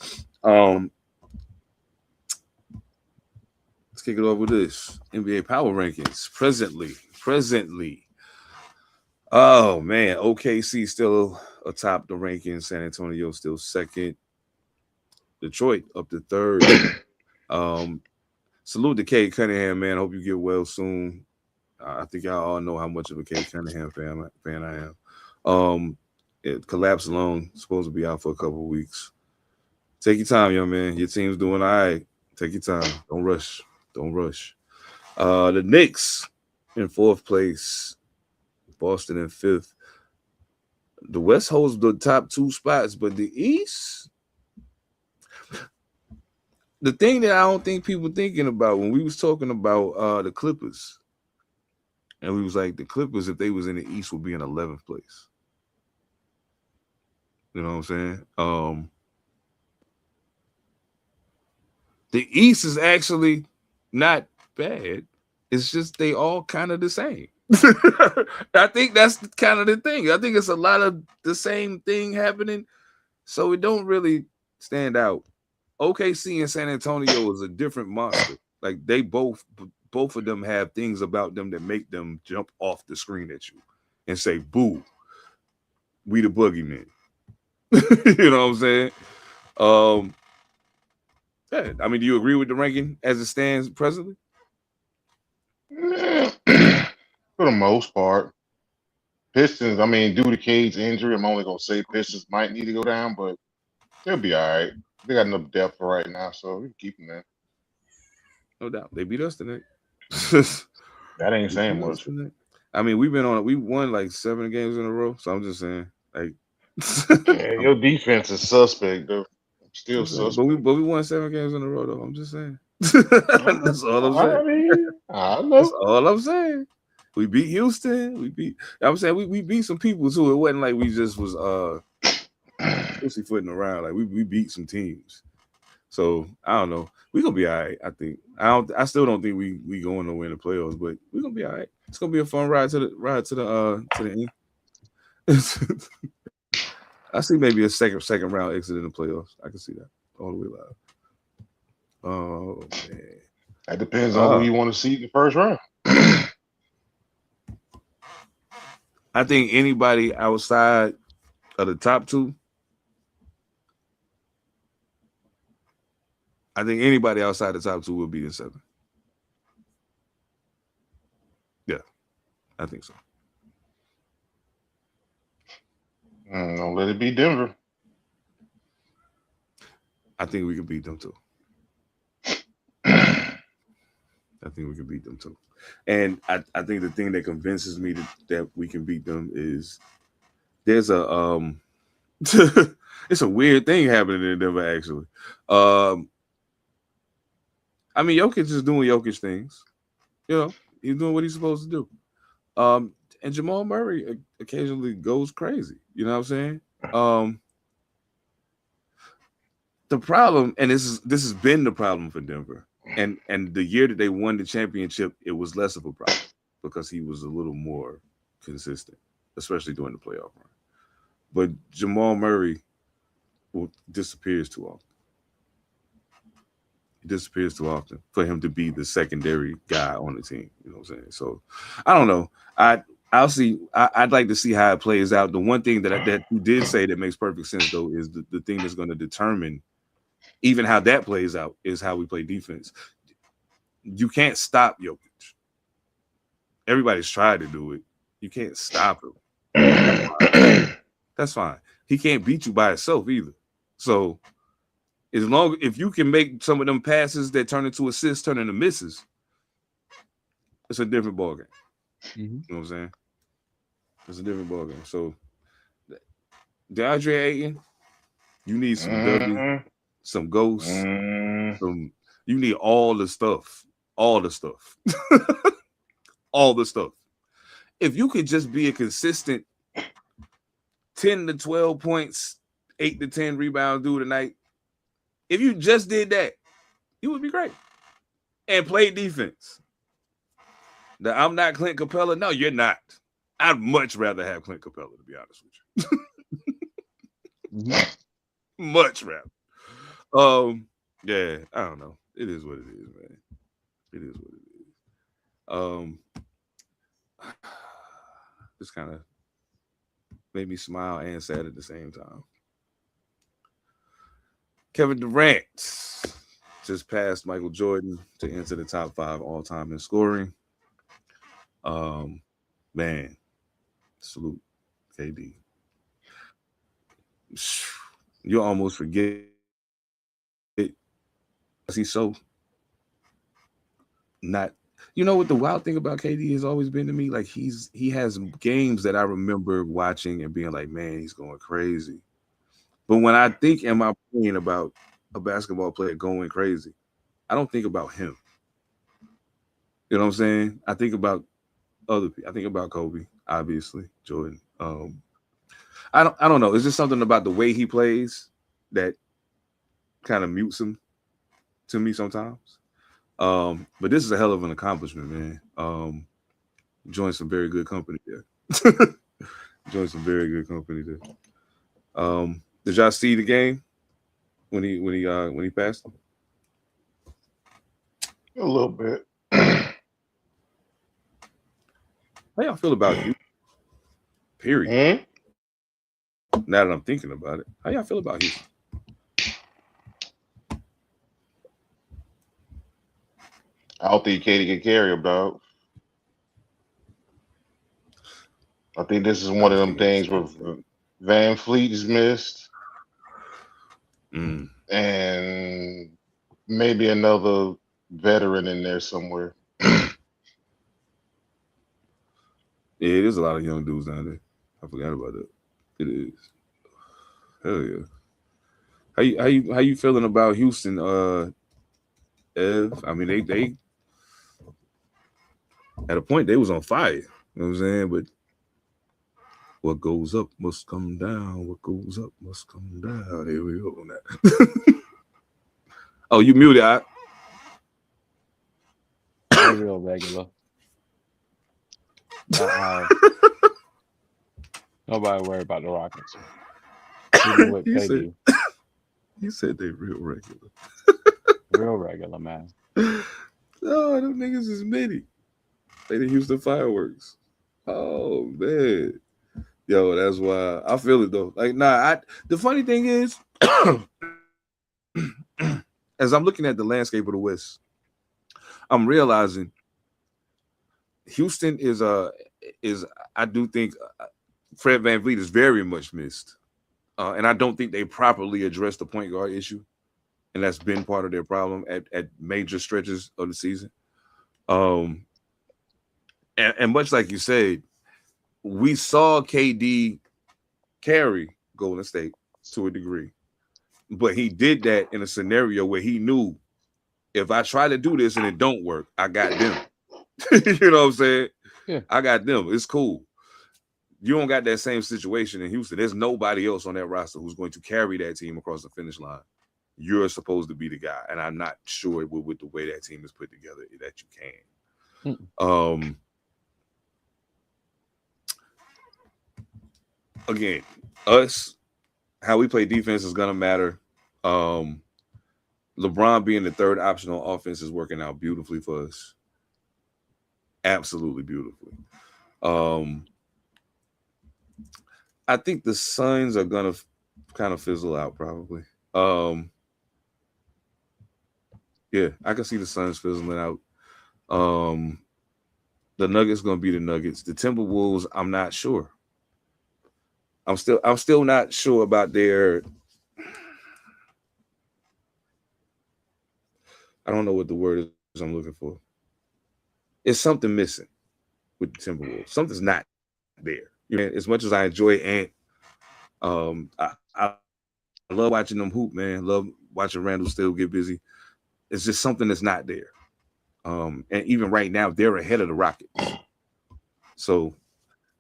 Let's kick it off with this NBA Power Rankings. Presently. Oh man, OKC still atop the rankings. San Antonio still second. Detroit up to third. Salute to Kate Cunningham, man. Hope you get well soon. I think y'all all know how much of a Kate Cunningham fan I am. It collapsed alone. Supposed to be out for a couple of weeks. Take your time, young man. Your team's doing all right. Take your time. Don't rush. The Knicks in fourth place. Boston in fifth. The West holds the top two spots, but the East, the thing that I don't think people thinking about when we was talking about the Clippers, and we was like, the Clippers, if they was in the East, would be in 11th place. You know what I'm saying? The East is actually not bad. It's just they all kind of the same. I think that's kind of the thing. I think it's a lot of the same thing happening, so it don't really stand out. OKC and San Antonio is a different monster. Like, they both of them have things about them that make them jump off the screen at you and say, boo, we the boogeyman. You know what I'm saying? Yeah, I mean, do you agree with the ranking as it stands presently? For the most part. Pistons, I mean, due to Cade's injury, I'm only going to say Pistons might need to go down, but they'll be all right. They got enough depth for right now, so we can keep them there. No doubt. They beat us tonight. That ain't saying much. I mean, we won like 7 games in a row, so I'm just saying, like, yeah, your defense is suspect, though. Still suspect. But we won 7 games in a row, though. I'm just saying. That's all I'm saying. I know. That's all I'm saying. We beat Houston. We beat some people too. It wasn't like we just was pussyfooting around. Like, we beat some teams. So I don't know. We're gonna be all right, I think. I still don't think we going to win the playoffs, but we're gonna be all right. It's gonna be a fun ride to the end. I see maybe a second round exit in the playoffs. I can see that all the way live. Oh man. That depends on who you want to see in the first round. I think anybody outside of the top two, I think anybody outside the top two will be in 7. Yeah, I think so. Don't let it be Denver. I think we can beat them too. I think we can beat them too. And I think the thing that convinces me that we can beat them is there's a it's a weird thing happening in Denver actually. I mean Jokic is doing Jokic things. You know, he's doing what he's supposed to do. And Jamal Murray occasionally goes crazy. You know what I'm saying? The problem, and this has been the problem for Denver. And the year that they won the championship, it was less of a problem because he was a little more consistent, especially during the playoff run. But Jamal Murray disappears too often. He disappears too often for him to be the secondary guy on the team. You know what I'm saying? So I don't know. I'll see. I'd like to see how it plays out. The one thing that you did say that makes perfect sense though is the thing that's going to determine even how that plays out is how we play defense. You can't stop Jokic. Everybody's tried to do it. You can't stop him. That's fine. He can't beat you by himself either. So if you can make some of them passes that turn into assists, turn into misses, it's a different ballgame. Mm-hmm. You know what I'm saying? It's a different ballgame. So DeAndre Ayton, you need some W, some ghosts, some. You need all the stuff. All the stuff. All the stuff. If you could just be a consistent 10 to 12 points, 8 to 10 rebounds dude tonight, if you just did that, you would be great. And play defense. I'm not Clint Capella. No, you're not. I'd much rather have Clint Capella, to be honest with you. Mm-hmm. Much rather. Yeah, I don't know. It is what it is, man. It is what it is. This kind of made me smile and sad at the same time. Kevin Durant just passed Michael Jordan to enter the top 5 all-time in scoring. Man, salute KD. You almost forget it. He's so not. You know what the wild thing about KD has always been to me? Like he has games that I remember watching and being like, man, he's going crazy. But when I think in my brain about a basketball player going crazy, I don't think about him. You know what I'm saying? I think about other people. I think about Kobe, obviously, Jordan. I don't know. It's just something about the way he plays that kind of mutes him to me sometimes. But this is a hell of an accomplishment, man. Joined some very good company there. Joined some very good company there. Did y'all see the game when he passed? A little bit. How y'all feel about you? Period. Now that I'm thinking about it, how y'all feel about you? I don't think Katie can carry him, dog. I think this is one of them things where Van Fleet is missed. And maybe another veteran in there somewhere. Yeah, there's a lot of young dudes down there. I forgot about that. It is. Hell yeah. How you feeling about Houston, Ev? I mean, they at a point they was on fire. You know what I'm saying? But what goes up must come down. What goes up must come down. Here we go on that. Oh, you muted, I. Real regular. Nobody worry about the Rockets. You said they real regular. Real regular, man. Oh, them niggas is many. They the Houston Fireworks. Oh man. Yo, that's why I feel it though. Like, the funny thing is, as I'm looking at the landscape of the West, I'm realizing Houston is I do think Fred VanVleet is very much missed, and I don't think they properly addressed the point guard issue, and that's been part of their problem at major stretches of the season. Um, and much like you said, we saw KD carry Golden State to a degree, but he did that in a scenario where he knew if I try to do this and it don't work, I got them. You know what I'm saying? Yeah. I got them. It's cool. You don't got that same situation in Houston. There's nobody else on that roster who's going to carry that team across the finish line. You're supposed to be the guy, and I'm not sure with the way that team is put together that you can. Again, us, how we play defense is gonna matter. LeBron being the third option on offense is working out beautifully for us. Absolutely beautifully. I think the Suns are gonna kind of fizzle out probably. Yeah, I can see the Suns fizzling out. The Nuggets gonna be the Nuggets. The Timberwolves, I'm not sure. I'm still not sure about their. I don't know what the word is I'm looking for. It's something missing with the Timberwolves. Something's not there. You know, as much as I enjoy Ant, I love watching them hoop, man. Love watching Randall still get busy. It's just something that's not there. And even right now, they're ahead of the Rockets. So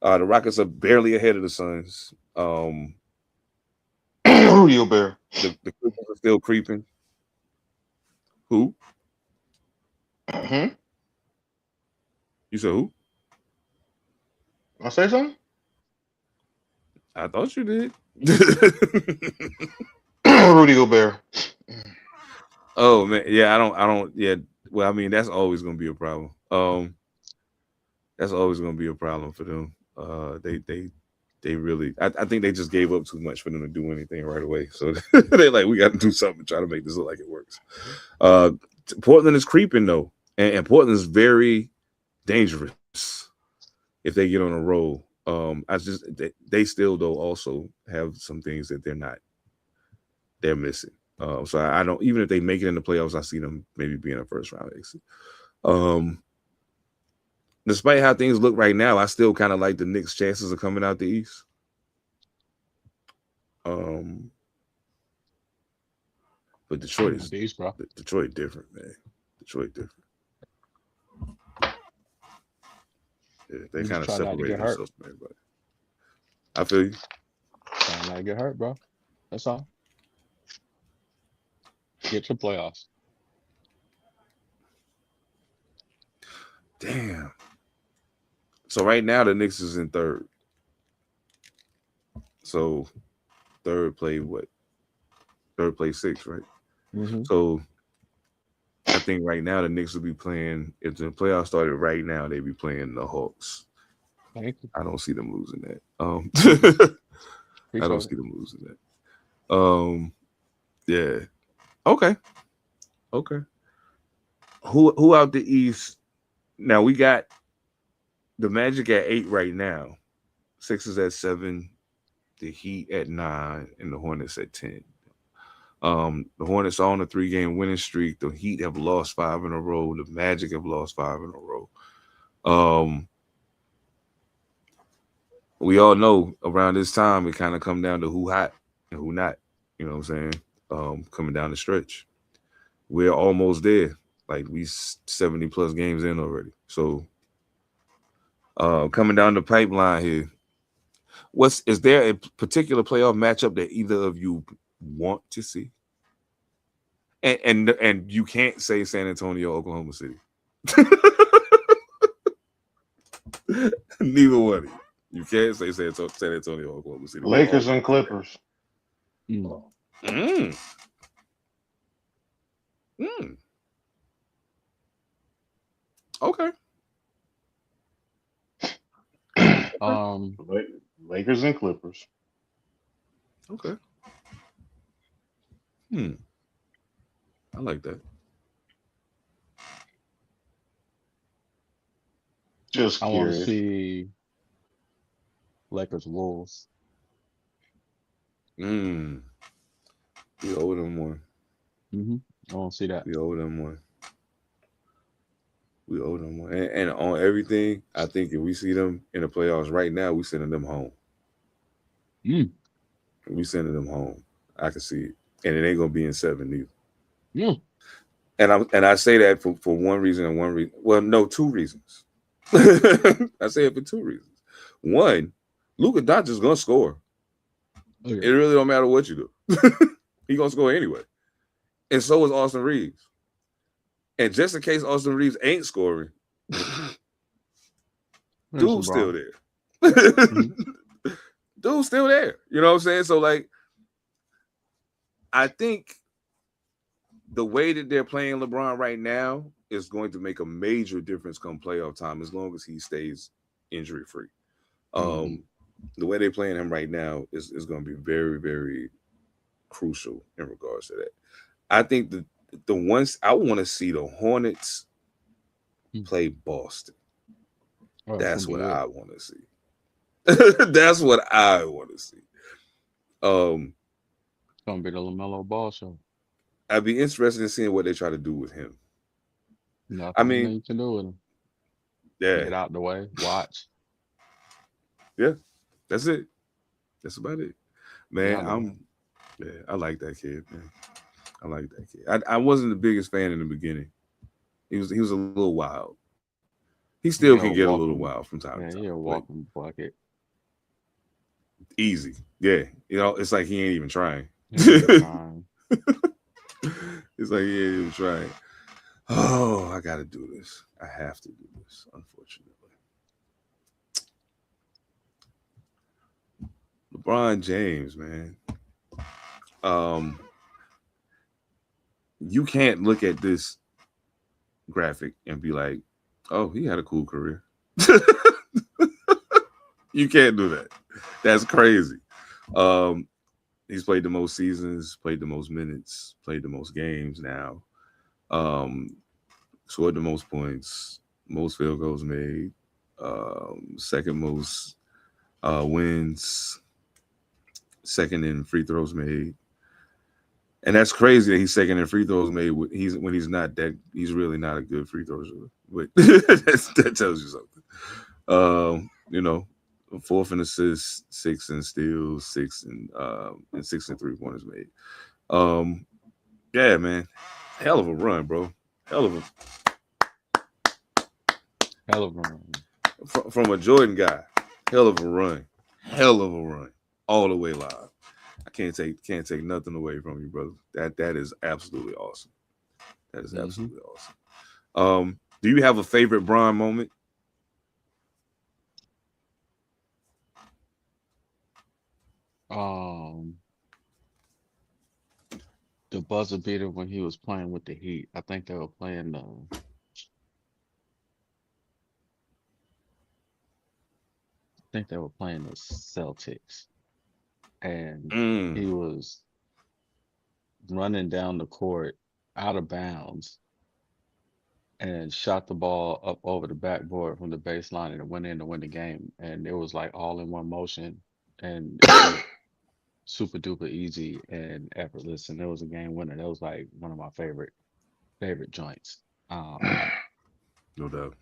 the Rockets are barely ahead of the Suns. Rudy Gobert. The Clippers are still creeping. Who? Mm-hmm. You said who? I say something? I thought you did. Rudy Gobert. Oh man, yeah, I don't. Yeah, well, I mean, that's always going to be a problem. That's always going to be a problem for them. They really, I think they just gave up too much for them to do anything right away. So they're like, we got to do something to try to make this look like it works. Portland is creeping though, and Portland is very dangerous if they get on a roll. They still though also have some things that they're missing. So I don't, even if they make it in the playoffs, I see them maybe being a first round exit. Despite how things look right now, I still kind of like the Knicks' chances of coming out the East. But Detroit is Detroit different, man. Detroit different. Yeah, they kind of separated themselves from everybody. I feel you. Trying not to get hurt, bro. That's all. Get your playoffs. Damn. So right now the Knicks is in third. So third play what? Third play 6, right? Mm-hmm. So I think right now the Knicks will be playing. If the playoffs started right now, they'd be playing the Hawks. Thank you. I don't see them losing that. I don't see them losing that. Yeah. Okay. Who out the East? Now we got the Magic at 8 right now. Sixers at 7, the Heat at 9, and the Hornets at 10. The Hornets are on a 3-game winning streak. The Heat have lost 5 in a row. The Magic have lost 5 in a row. We all know around this time it kind of come down to who hot and who not. You know what I'm saying? Coming down the stretch, we're almost there. Like we 70 plus games in already. So coming down the pipeline here, is there a particular playoff matchup that either of you want to see? And you can't say San Antonio, Oklahoma City. Neither one of you. You can't say San Antonio, Oklahoma City. Lakers and Clippers. Okay. Lakers and Clippers. Okay. I like that. Just I want to curious. see Lakers Wolves. We owe them one. I want to see that. We owe them one. We owe them one. And on everything, I think if we see them in the playoffs right now, we sending them home. We sending them home. I can see it, and it ain't gonna be in 7 either. And I say that for one reason and one reason. Well, no, 2 reasons. I say it for 2 reasons. One, Luka Doncic's gonna score. It really don't matter what you do. He gonna score anyway. And so is Austin Reeves. And just in case Austin Reeves ain't scoring, dude's still there. Dude's still there. You know what I'm saying? So, like, I think the way that they're playing LeBron right now is going to make a major difference come playoff time as long as he stays injury free. The way they're playing him right now is going to be very, very crucial in regards to that. I think the ones I want to see the Hornets play Boston. That's what I want to see. That's what I want to see. It's gonna be the LaMelo Ball show. I'd be interested in seeing what they try to do with him. Nothing I mean, you can do with him. Yeah, Get out the way. Watch. Yeah, that's it. That's about it, man. I like that kid, man. I like that kid. I wasn't the biggest fan in the beginning. He was a little wild. He still can get a little wild from time to time. Yeah, a walking bucket. Easy. Yeah. You know, it's like he ain't even trying. It's like he ain't even trying. Oh, I got to do this. I have to do this, unfortunately. LeBron James, man. You can't look at this graphic and be like, oh, he had a cool career. You can't do that. That's crazy. He's played the most seasons, played the most minutes, played the most games now. Scored the most points, most field goals made, second most wins, second in free throws made. And that's crazy that he's second in free throws made. When he's really not a good free throw shooter. But that tells you something. You know, 4th in assists, 6th in steals, 6th in 6th in 3-pointers made. Yeah, man, hell of a run, bro. Hell of a run. From a Jordan guy. Hell of a run. All the way live. I can't take nothing away from you, brother. That is absolutely awesome. That is absolutely awesome. Do you have a favorite Bron moment? The buzzer beater when he was playing with the Heat. I think they were playing the Celtics. And he was running down the court out of bounds and shot the ball up over the backboard from the baseline, and it went in to win the game. And it was like all in one motion, and it was super duper easy and effortless. And it was a game winner. That was like one of my favorite joints. No doubt.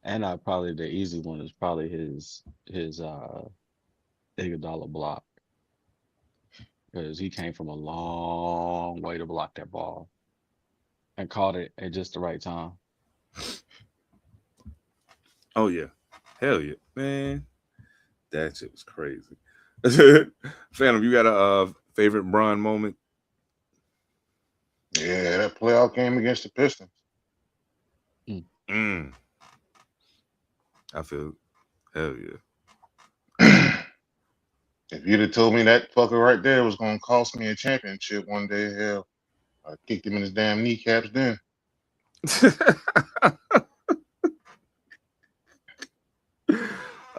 And probably the easy one is probably his Iguodala block, because he came from a long way to block that ball and caught it at just the right time. Oh yeah, hell yeah, man, that shit was crazy. Phantom, you got a favorite Bron moment? Yeah, that playoff game against the Pistons. I feel, hell yeah. If you'd have told me that fucker right there was going to cost me a championship one day, hell, I kicked him in his damn kneecaps then.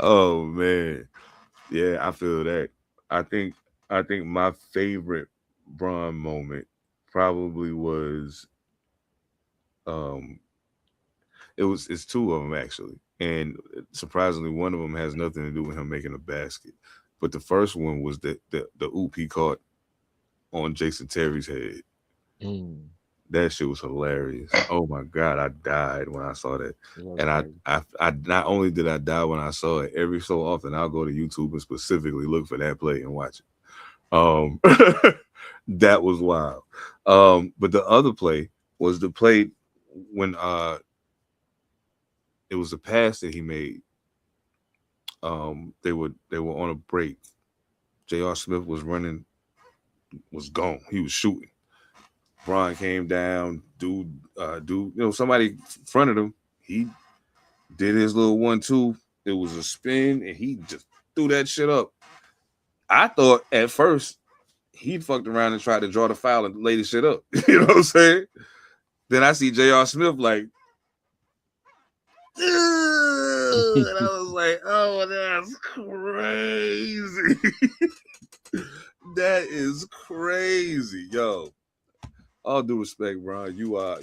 Oh man, yeah, I feel that. I think my favorite Braun moment probably was um it's two of them actually, and surprisingly, one of them has nothing to do with him making a basket. But the first one was the oop he caught on Jason Terry's head. Mm, That shit was hilarious. Oh my god, I died when I saw that. it was And crazy. I not only did I die when I saw it, every so often I'll go to YouTube and specifically look for that play and watch it. That was wild. But the other play was the play when it was a pass that he made. They were on a break. J.R. Smith was running, was gone. He was shooting. Braun came down, somebody fronted him. He did his little 1-2. It was a spin, and he just threw that shit up. I thought at first he fucked around and tried to draw the foul and lay the shit up. You know what I'm saying? Then I see J.R. Smith like, and I was like, oh, that's crazy. That is crazy, yo. All due respect, Brian, you are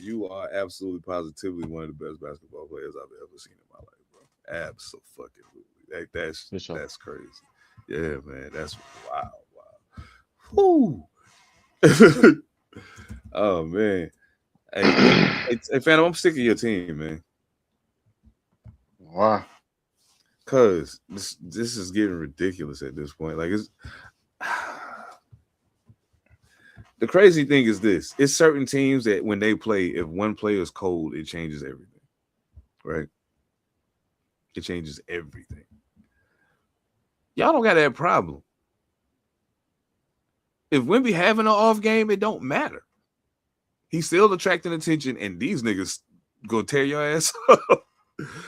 absolutely positively one of the best basketball players I've ever seen in my life, bro. Absolutely. For sure. That's crazy. Yeah, man, that's wow. Whoo. Oh man. Hey, Phantom, I'm sick of your team, man. Why? Cause this is getting ridiculous at this point. Like it's the crazy thing is this: it's certain teams that when they play, if one player is cold, it changes everything. Right? It changes everything. Y'all don't got that problem. If Wemby having an off game, it don't matter. He's still attracting attention, and these niggas gonna tear your ass up.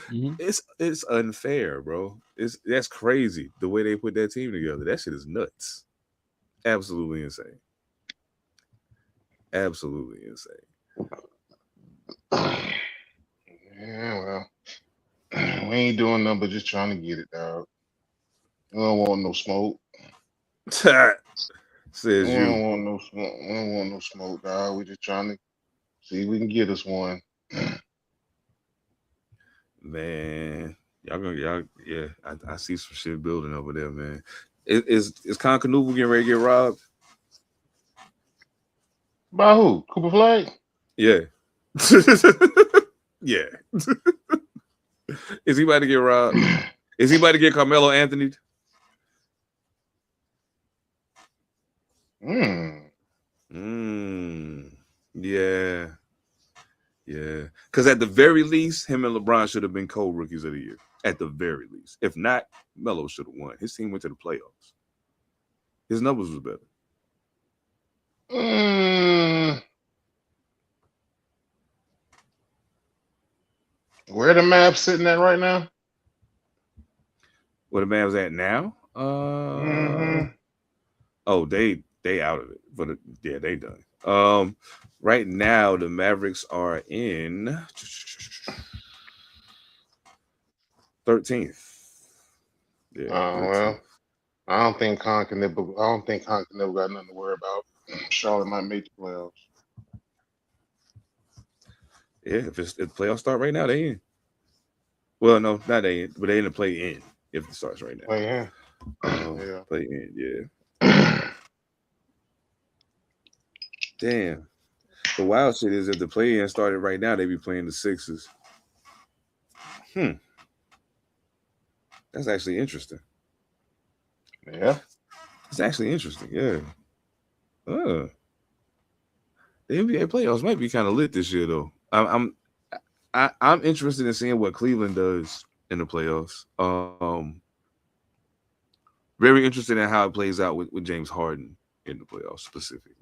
Mm-hmm. It's unfair, bro. That's crazy the way they put that team together. That shit is nuts. Absolutely insane. Absolutely insane. Yeah, well, we ain't doing nothing but just trying to get it, dog. We don't want no smoke. Says We you. don't want no smoke. We don't want no smoke, dog. We just trying to see if we can get us one. Man, y'all yeah, I see some shit building over there, man. Is Concanuba getting ready to get robbed? By who? Cooper Flag? Yeah. Yeah. Is he about to get robbed? Is he about to get Carmelo Anthony? Yeah. Yeah. Because at the very least, him and LeBron should have been co-rookies of the year. At the very least. If not, Melo should have won. His team went to the playoffs. His numbers was better. Where the map sitting at right now? Where the Mavs at now? Oh, they out of it. But yeah, they done. Right now the Mavericks are in 13th. Yeah, Well, I don't think Con can never. I don't think Con can never got nothing to worry about. Charlotte might make the playoffs. Yeah, if the playoffs start right now, they in. Well, no, not they in, but they in the play in if it starts right now. Play in. Yeah. Play in, yeah. Damn. The wild shit is if the play in started right now, they be playing the Sixers. That's actually interesting. Yeah. It's actually interesting, yeah. The NBA playoffs might be kind of lit this year, though. I'm interested in seeing what Cleveland does in the playoffs. Very interested in how it plays out with James Harden in the playoffs specifically.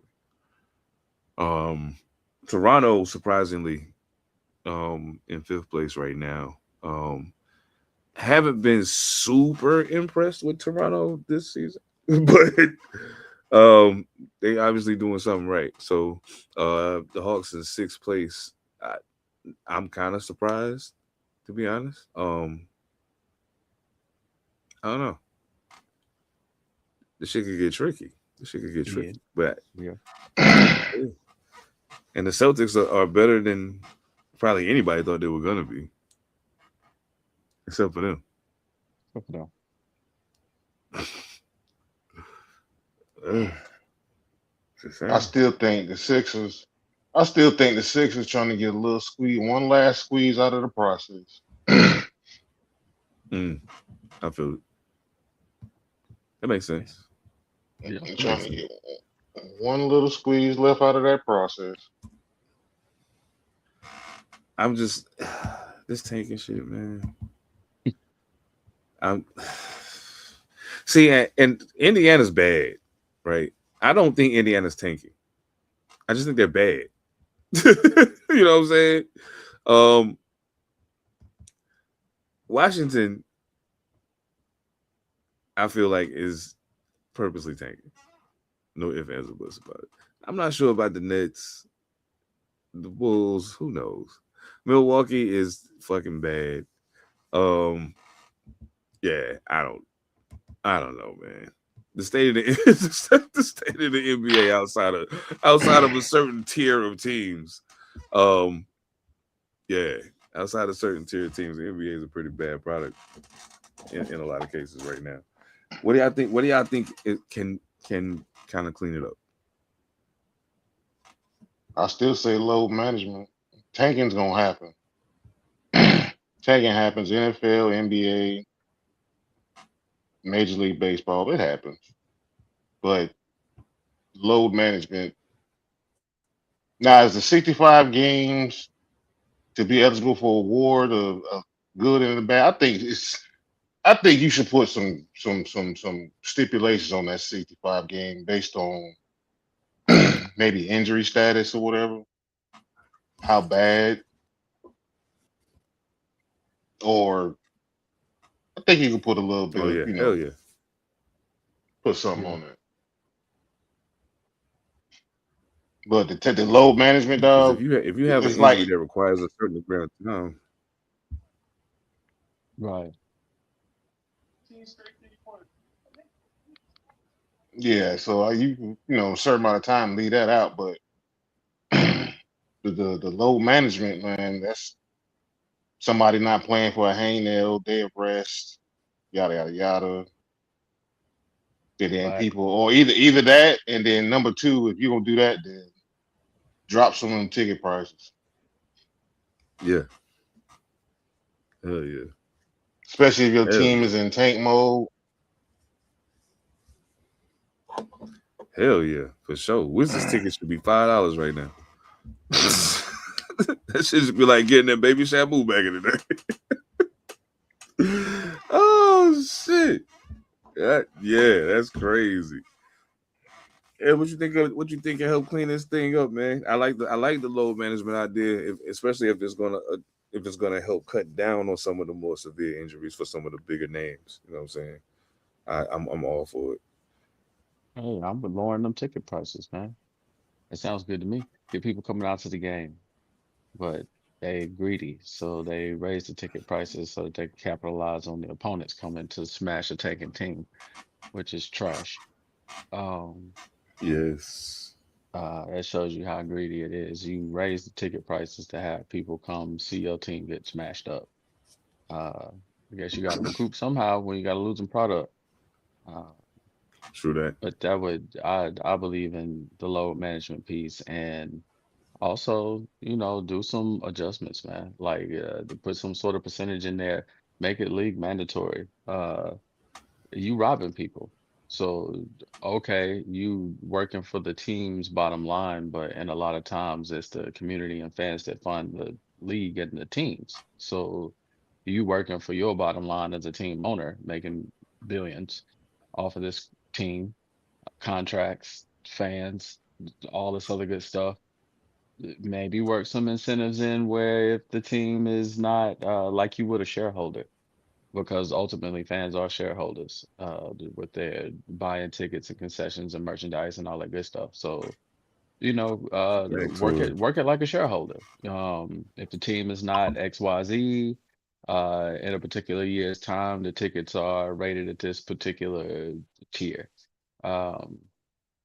Toronto, surprisingly, in 5th place right now. Haven't been super impressed with Toronto this season, but they obviously doing something right. So the Hawks in 6th place. I'm kind of surprised, to be honest. I don't know. This shit could get tricky. Yeah, But yeah. and the Celtics are better than probably anybody thought they were gonna be, except for them. Fuck no. Uh, just I saying. still think the Sixers. I still think the Sixers trying to get a little squeeze, one last squeeze out of the process. Mm, I feel it. That makes sense. Yeah, They're that makes trying to sense. get one little squeeze left out of that process. I'm just this tanking shit, man. I'm see, and Indiana's bad, right? I don't think Indiana's tanking. I just think they're bad. You know what I'm saying? Um, Washington, I feel like is purposely tanking. No ifs, ands, or buts about it. I'm not sure about the Nets, the Bulls. Who knows? Milwaukee is fucking bad. Um, yeah, I don't know, man. The state of the state of the NBA outside of a certain tier of teams, um, yeah, outside of certain tier of teams, the NBA is a pretty bad product in a lot of cases right now. What do y'all think? What do y'all think it can kind of clean it up? I still say load management. Tanking's gonna happen. Tanking happens. NFL, NBA, Major League Baseball. It happens. But load management. Now, is the 65 games to be eligible for award of good and the bad? I think you should put some stipulations on that 65 game based on maybe injury status or whatever, how bad, or I think you can put a little bit Oh of, yeah, hell yeah. put something Yeah. on it. But the load management, Because dog, if you have an it's injury like, that requires a certain amount of time, Right. yeah. So certain amount of time leave that out, but the load management, man, that's somebody not playing for a hangnail, day of rest, yada yada yada. And then Right. people, or either that, and then number two, if you're gonna do that, then drop some of them ticket prices, yeah, hell yeah, especially if your hell team yeah, is in tank mode. hell yeah, for sure. Wizards tickets should be $5 right now. That shit should be like getting that baby shampoo back in the day. Oh shit! Yeah, that's crazy. Yeah, what you think can help clean this thing up, man? I like the load management idea, especially if it's gonna help cut down on some of the more severe injuries for some of the bigger names. You know what I'm saying? I'm all for it. Hey, I'm with lowering them ticket prices, man. It sounds good to me. Get people coming out to the game, but they greedy, so they raise the ticket prices so that they can capitalize on the opponents coming to smash a taking team, which is trash. Um, Yes. That shows you how greedy it is. You raise the ticket prices to have people come see your team get smashed up. Uh, I guess you got to recoup somehow when you got a losing product. Uh, True that. but I believe in the load management piece and also, do some adjustments, man. Like to put some sort of percentage in there, make it league mandatory. You robbing people. So, okay, you working for the team's bottom line, but and a lot of times it's the community and fans that fund the league and the teams. So you working for your bottom line as a team owner, making billions off of this team, contracts, fans, all this other good stuff. Maybe work some incentives in where if the team is not like you would a shareholder because ultimately fans are shareholders with their buying tickets and concessions and merchandise and all that good stuff. So, Back work to it it. work it like a shareholder. If the team is not XYZ, in a particular year's time, the tickets are rated at this particular tier. Um,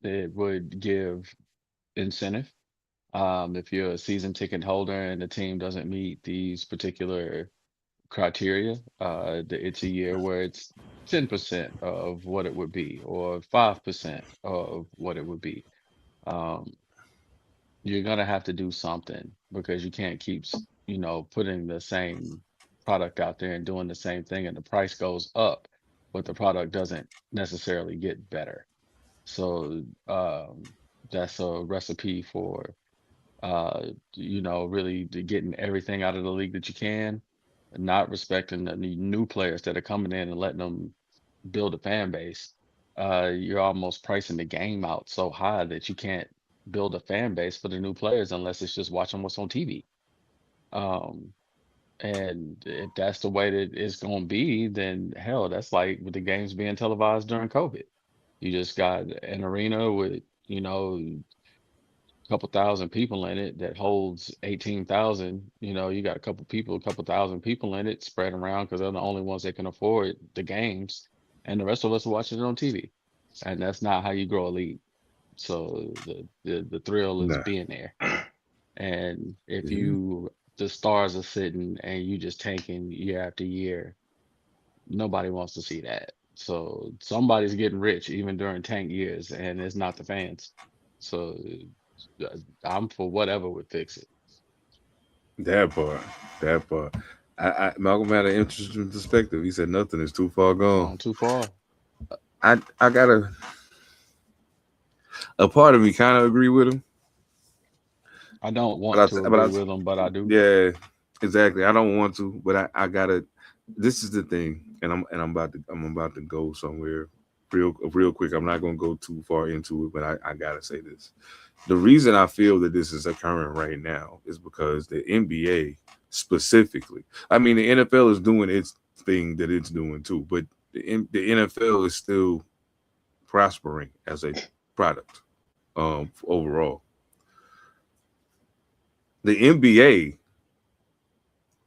it would give incentive. If you're a season ticket holder and the team doesn't meet these particular criteria, it's a year where it's 10% of what it would be, or 5% of what it would be. Um, you're gonna have to do something because you can't keep, putting the same product out there and doing the same thing, and the price goes up, but the product doesn't necessarily get better. So that's a recipe for really getting everything out of the league that you can, and not respecting the new players that are coming in and letting them build a fan base. You're almost pricing the game out so high that you can't build a fan base for the new players unless it's just watching what's on TV. Um, and if that's the way that it's going to be, then hell, that's like with the games being televised during COVID. You just got an arena with, couple thousand people in it that holds 18,000. You got a couple thousand people in it spread around because they're the only ones that can afford the games, and the rest of us are watching it on TV. And that's not how you grow a league. So the thrill is Nah. being there. And if Mhm. the stars are sitting and you just tanking year after year, nobody wants to see that. So somebody's getting rich even during tank years, and it's not the fans. So uh, I'm for whatever would fix it. That part. That part. Malcolm had an interesting perspective. He said nothing is too far gone. Gone too far. I got a part of me kind of agree with him, I don't but want to agree I with them, but I do. yeah, exactly. I don't want to, but I gotta. This is the thing, and I'm about to go somewhere real quick. I'm not gonna go too far into it, but I gotta say this. The reason I feel that this is occurring right now is because the NBA specifically. I mean, the NFL is doing its thing that it's doing too, but the NFL is still prospering as a product overall. The NBA,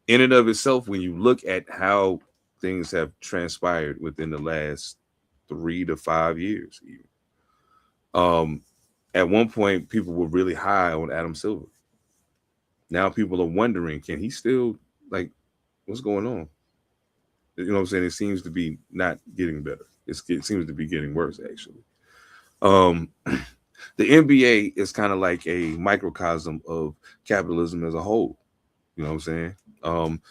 in and of itself, when you look at how things have transpired within the last 3 to 5 years, even, um, at one point people were really high on Adam Silver. Now people are wondering, can he still, like, what's going on? You know what I'm saying? It seems to be not getting better. It seems to be getting worse, actually. Um, the NBA is kind of like a microcosm of capitalism as a whole. You know what I'm saying?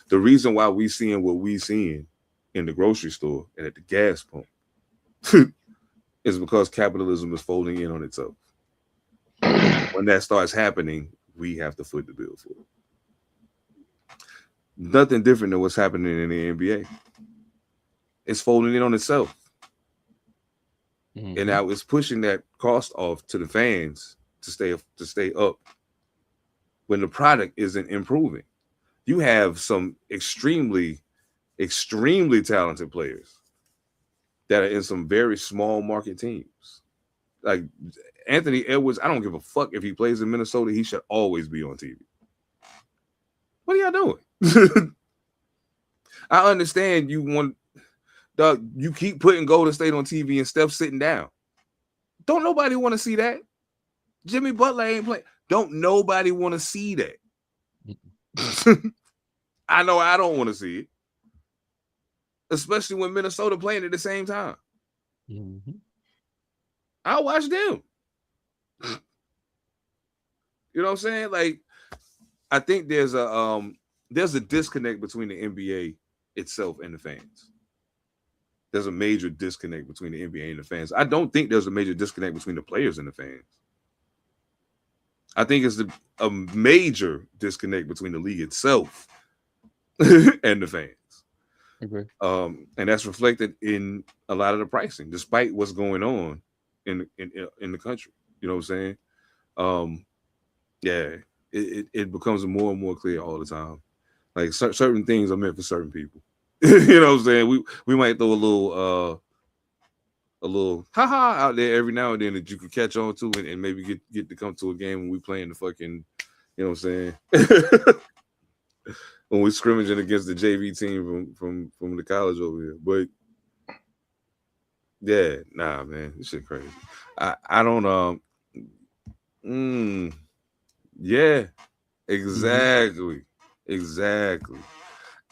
The reason why we seeing what we seeing in the grocery store and at the gas pump is because capitalism is folding in on itself. When that starts happening, we have to foot the bill for it. Nothing different than what's happening in the NBA. It's folding in on itself. And Hmm. now it's pushing that cost off to the fans to stay up when the product isn't improving. You have some extremely talented players that are in some very small market teams. Like Anthony Edwards, I don't give a fuck if he plays in Minnesota. He should always be on TV. What are y'all doing? I understand you want, Doug. You keep putting Golden State on TV and Steph sitting down. Don't nobody want to see that. Jimmy Butler ain't playing. Don't nobody want to see that. I know I don't want to see it, especially when Minnesota playing at the same time. Hmm. I'll watch them. You know what I'm saying? Like, I think there's a disconnect between the NBA itself and the fans. There's a major disconnect between the NBA and the fans. I don't think there's a major disconnect between the players and the fans. I think it's a major disconnect between the league itself and the fans. Agree. And that's reflected in a lot of the pricing, despite what's going on in the country. You know what I'm saying? Um, yeah, it becomes more and more clear all the time. Like certain things are meant for certain people. You know what I'm saying? We might throw a little haha out there every now and then that you could catch on to and maybe get to come to a game when we playing the fucking, you know what I'm saying? when we scrimmaging against the JV team from the college over here. But yeah, nah, man, this shit crazy. I don't yeah, exactly.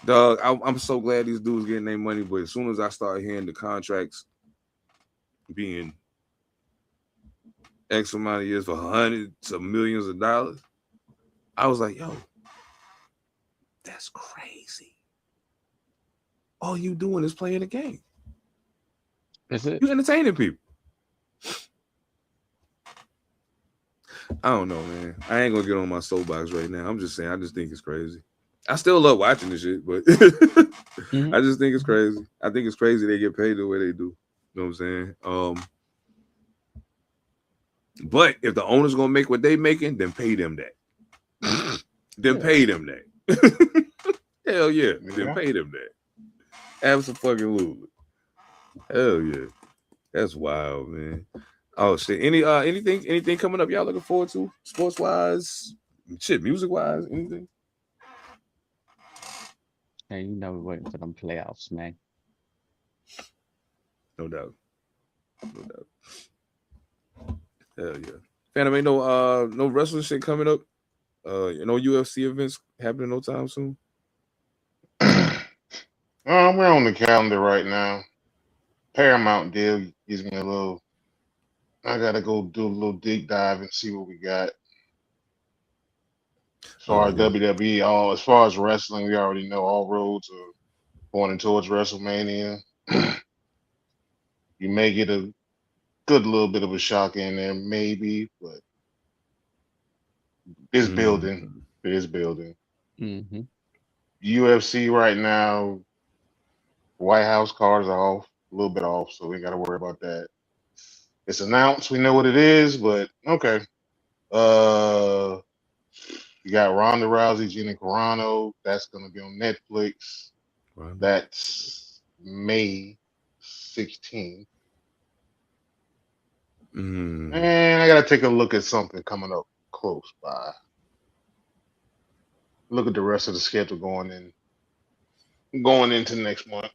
Dog, I'm so glad these dudes getting their money, but as soon as I start hearing the contracts being X amount of years for hundreds of millions of dollars, I was like, yo, that's crazy. All you doing is playing a game. That's it. You entertaining people. I don't know, man. I ain't gonna get on my soapbox right now. I'm just saying, I just think it's crazy. I still love watching this shit, but I just think it's crazy. I think it's crazy they get paid the way they do. You know what I'm saying? But if the owner's gonna make what they making, then pay them that. Pay them that. Hell yeah. Then pay them that. Absolutely. Hell yeah. That's wild, man. Oh shit. Anything coming up y'all looking forward to? Sports wise? Shit, music wise, anything? Hey, you know we're waiting for them playoffs, man. No doubt. Hell yeah. Phantom, ain't no wrestling shit coming up. UFC events happening no time soon. We're on the calendar right now. Paramount deal gives me a little. I gotta go do a little deep dive and see what we got. As far as WWE, as far as wrestling, we already know all roads are pointing towards WrestleMania. You may get a good little bit of a shock in there, maybe, but it's building. It is building. UFC right now, White House cards are off, a little bit off, so we ain't got to worry about that. It's announced, we know what it is, but okay. You got Ronda Rousey, Gina Carano. That's gonna be on Netflix. Right. That's May 16th. And I gotta take a look at something coming up close by. Look at the rest of the schedule going into next month.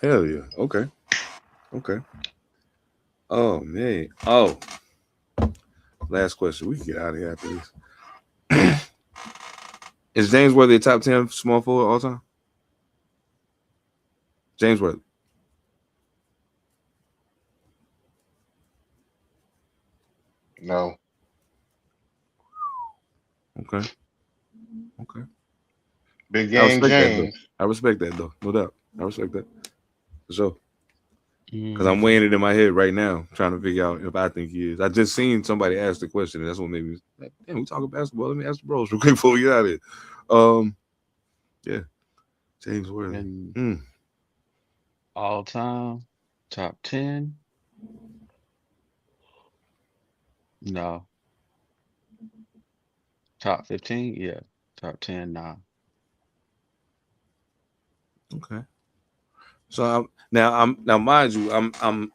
Hell yeah. Okay. Oh man. Oh. Last question. We can get out of here after this. Is James Worthy a top 10 small forward all time? James Worthy. No. Okay. Big game, James. I respect that though. No doubt. I respect that. For sure. Because I'm weighing it in my head right now, trying to figure out if I think he is. I just seen somebody ask the question, and that's what made me like, damn, we talking basketball. Let me ask the bros real quick before we get out of here. Yeah. James Worthy. All time, top 10. No. Top 15, yeah. Top 10, nah. Okay. So now mind you, I'm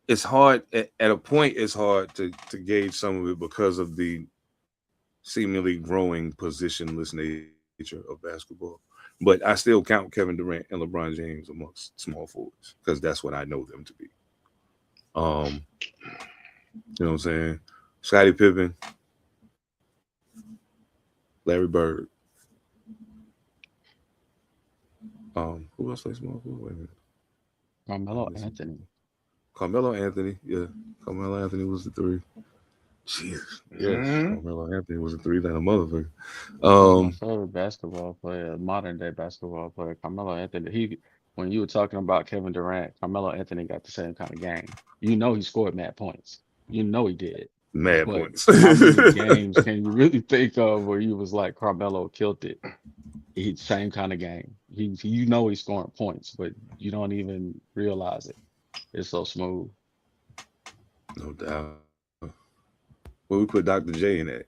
it's hard at a point. It's hard to gauge some of it because of the seemingly growing positionless nature of basketball. But I still count Kevin Durant and LeBron James amongst small forwards because that's what I know them to be. You know what I'm saying? Scottie Pippen, Larry Bird. Who else plays small forward? Wait a minute. Carmelo Anthony, yeah. Carmelo Anthony was the 3. Jesus. Yes. Carmelo Anthony was a 3 like a motherfucker. My favorite basketball player, modern day basketball player, Carmelo Anthony. When you were talking about Kevin Durant, Carmelo Anthony got the same kind of game. You know he scored mad points. You know he did. Mad points. How many games can you really think of where you was like Carmelo killed it? He's same kind of game. You know he's scoring points, but you don't even realize it. It's so smooth. No doubt. Well, we put Dr. J in that.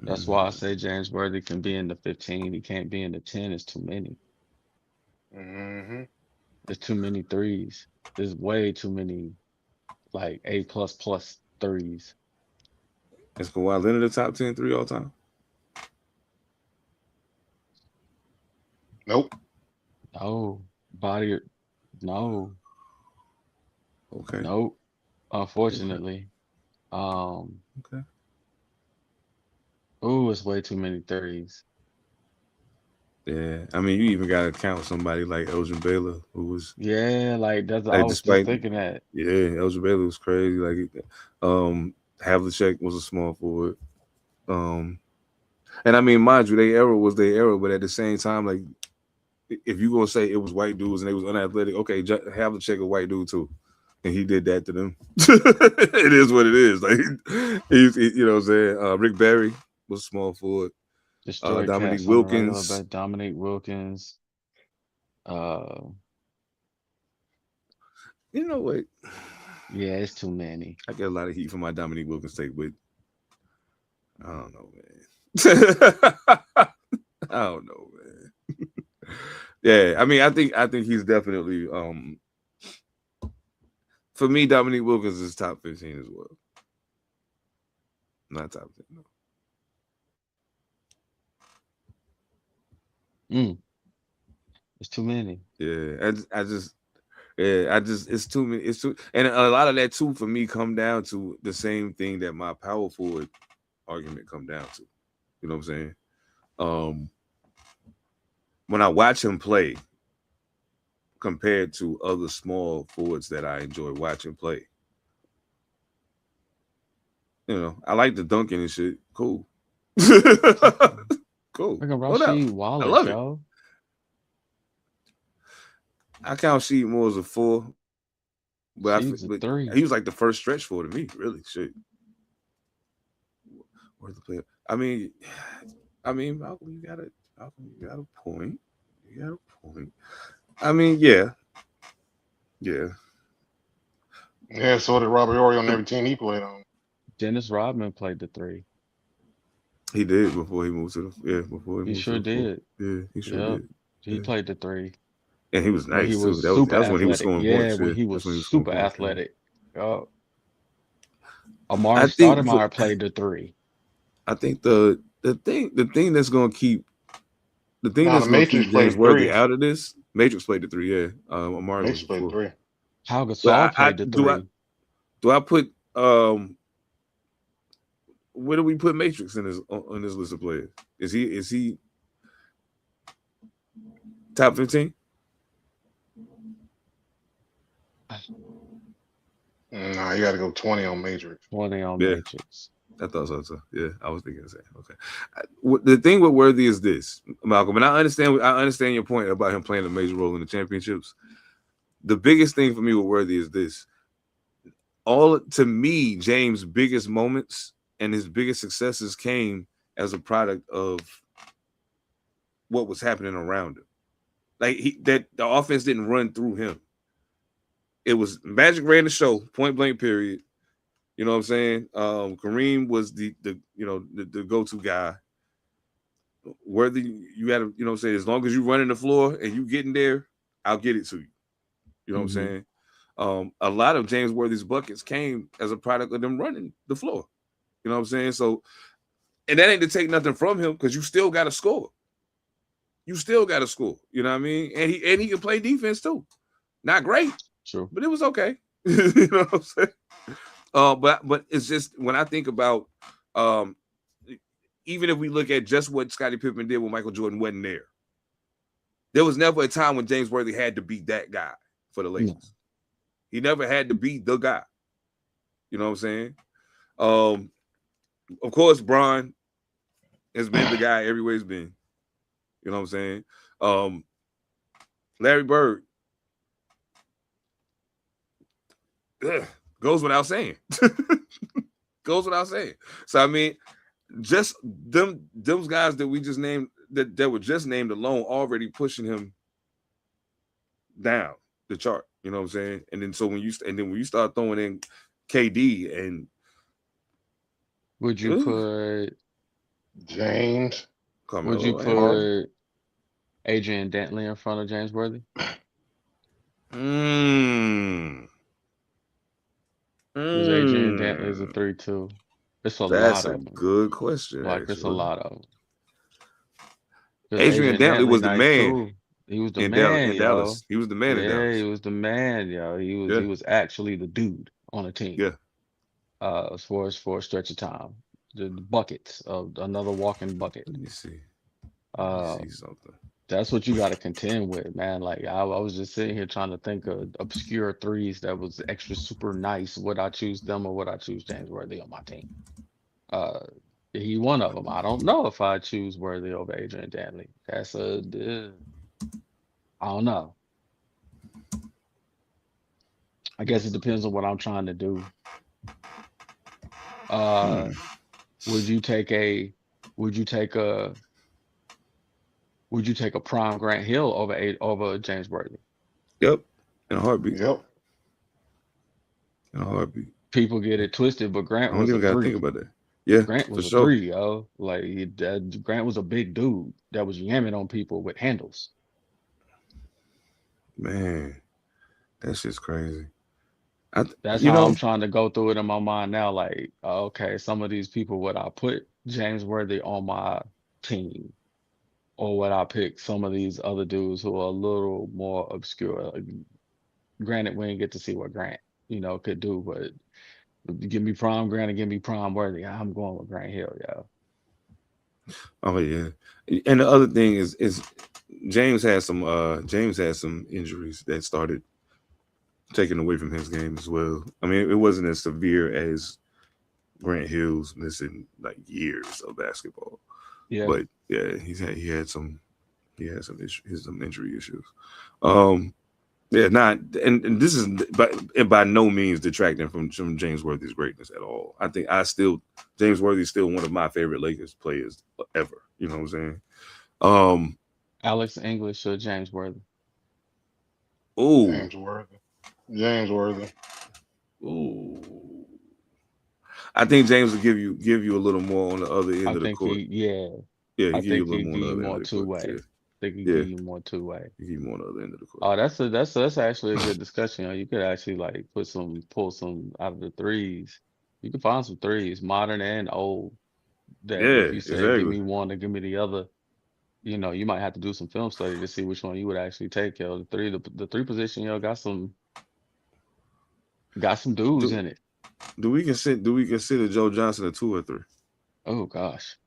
That's why I say James Worthy can be in the 15. He can't be in the 10. It's too many. There's too many threes. There's way too many like A plus threes. Is Kawhi Leonard the top 10 3 all time? Nope. No. Body no. Okay. Nope. Okay. Unfortunately. Um Okay. it's way too many threes. Yeah. I mean, you even gotta count somebody like Elgin Baylor, who was Yeah, like that's I like was just despite thinking that. yeah, Elgin Baylor was crazy. Like Havlicek was a small forward. Um and I mean, mind you, their era was their era, but at the same time, like if you gonna say it was white dudes and they was unathletic, okay, Havlicek a white dude too. And he did that to them. It is what it is. Like you know what I'm saying? Rick Barry was small forward. Destroy Dominique cats on a regular Wilkins. basis. Dominique Wilkins. Uh You know what? yeah, it's too many. I get a lot of heat for my Dominique Wilkins take, but I don't know, man. I don't know, man. Yeah, I mean, I think he's definitely for me, Dominique Wilkins is top 15 as well. Not top 10, no. It's too many. Yeah, it's too many. It's too, and a lot of that too for me come down to the same thing that my power forward argument come down to. You know what I'm saying? When I watch him play, compared to other small forwards that I enjoy watching play, you know, I like the dunking and shit. Cool, cool. Look at No doubt. Rasheed I Wallace, love it. yo. I count Sheed more as a 4, but Sheed's a but 3. he was like the first stretch 4 to me. Really, shit. Where's the player? I mean, Malcolm, you got a point. You got a point. I mean, yeah. Yeah, so did Robert Horry on every team he played on. Dennis Rodman played the 3. He did before he moved to the before he He moved to sure the 4. did. Yeah, he sure Yep. did. He Yeah. played the 3. And he was When he nice too. was super That's when he was athletic. scoring Yeah, points. when Yeah, he was that's when he was scoring super points. Yeah. athletic. Yup. Amari I think Stoudemire played the 3. I think the thing that's gonna keep The Matrix James played Worthy 3. out of this. Matrix played the 3. Yeah, Amari was Matrix the played 4. 3. Pau But Gasol played the 3. do I put where do we put Matrix in this list of players? Is he top 15? Nah, you got to go 20 on Matrix. 20 on Yeah. Matrix. I thought so too. Yeah, I was thinking the same. Okay. The thing with Worthy is this, Malcolm, and I understand your point about him playing a major role in the championships. The biggest thing for me with Worthy is this. To me, James' biggest moments and his biggest successes came as a product of what was happening around him. Like the offense didn't run through him. It was Magic ran the show, point blank period. You know what I'm saying? Kareem was the go-to guy. Worthy, you got to, you know what I'm saying? As long as you running the floor and you getting there, I'll get it to you. You know what I'm saying? A lot of James Worthy's buckets came as a product of them running the floor. You know what I'm saying? So, and that ain't to take nothing from him because you still got to score. You still got to score. You know what I mean? And he can play defense too. Not great, True. but it was okay. You know what I'm saying? But it's just when I think about even if we look at just what Scottie Pippen did when Michael Jordan wasn't there was never a time when James Worthy had to be that guy for the Lakers. No. He never had to be the guy. You know what I'm saying? Of course, Bron has been the guy everywhere he's been. You know what I'm saying? Larry Bird goes without saying. Goes without saying. So I mean, just them guys that we just named that were just named alone already pushing him down the chart. You know what I'm saying? And then when you start throwing in KD and would you put James? Would you put Adrian Dantley in front of James Worthy? Because Adrian Dantley is a 3-2. It's a That's lot a of them. good question, Like it's a actually. lot of them. Because Adrian Adrian Dantley Dantley was the nice man too. He was the in man, yo. Dallas. He was the man in Yeah, he Dallas. was the man, yo. He Yeah, was actually the dude on the team. yeah. As far as for a stretch of time. The buckets of another walking bucket. Let me see. Let me see Um, something. that's what you got to contend with, man. Like I was just sitting here trying to think of obscure threes that was extra super nice. Would I choose them or would I choose James Worthy on my team? Uh, he one of them. I don't know if I choose Worthy over Adrian Dantley. That's I don't know. I guess it depends on what I'm trying to do. Uh, would you take a would you take a would you take a prime Grant Hill over James Worthy? Yep. In a heartbeat. Yep. In a heartbeat. People get it twisted, but I Grant don't was a even got to think 3. about that. Yeah, Grant for was a sure. 3, yo. Like Grant was a big dude that was yamming on people with handles. Man, that shit's crazy. That's You how I'm know, trying to go through it in my mind now. Like, okay, some of these people, would I put James Worthy on my team, or would I pick some of these other dudes who are a little more obscure? Like, granted, we didn't get to see what Grant, could do, but give me prime Grant and give me prime Worthy. I'm going with Grant Hill, yo. oh yeah. And the other thing is James had some injuries that started taking away from his game as well. I mean, it wasn't as severe as Grant Hill's missing like years of basketball. Yeah. But yeah, he had some injury issues. Um yeah, not and this is by no means detracting from James Worthy's greatness at all. I think James Worthy is still one of my favorite Lakers players ever. You know what I'm saying? Um Alex English or James Worthy? ooh, James Worthy. James Worthy. ooh. I think James will give you a little more on the other end I of the think court. yeah. Yeah, he I give you think a little he'll more on give the you other end more of the court. two-way. Yeah, I think he'll yeah, give you more two-way. he give you more on the other end of the court. Oh, that's actually a good discussion. You could actually like pull some out of the threes. You can find some threes, modern and old, that if Yeah, you say give exactly. me one or give me the other, you might have to do some film study to see which one you would actually take, yo. The three position, yo, got some dudes Do in it. do we consider Joe Johnson a 2 or 3? Oh gosh.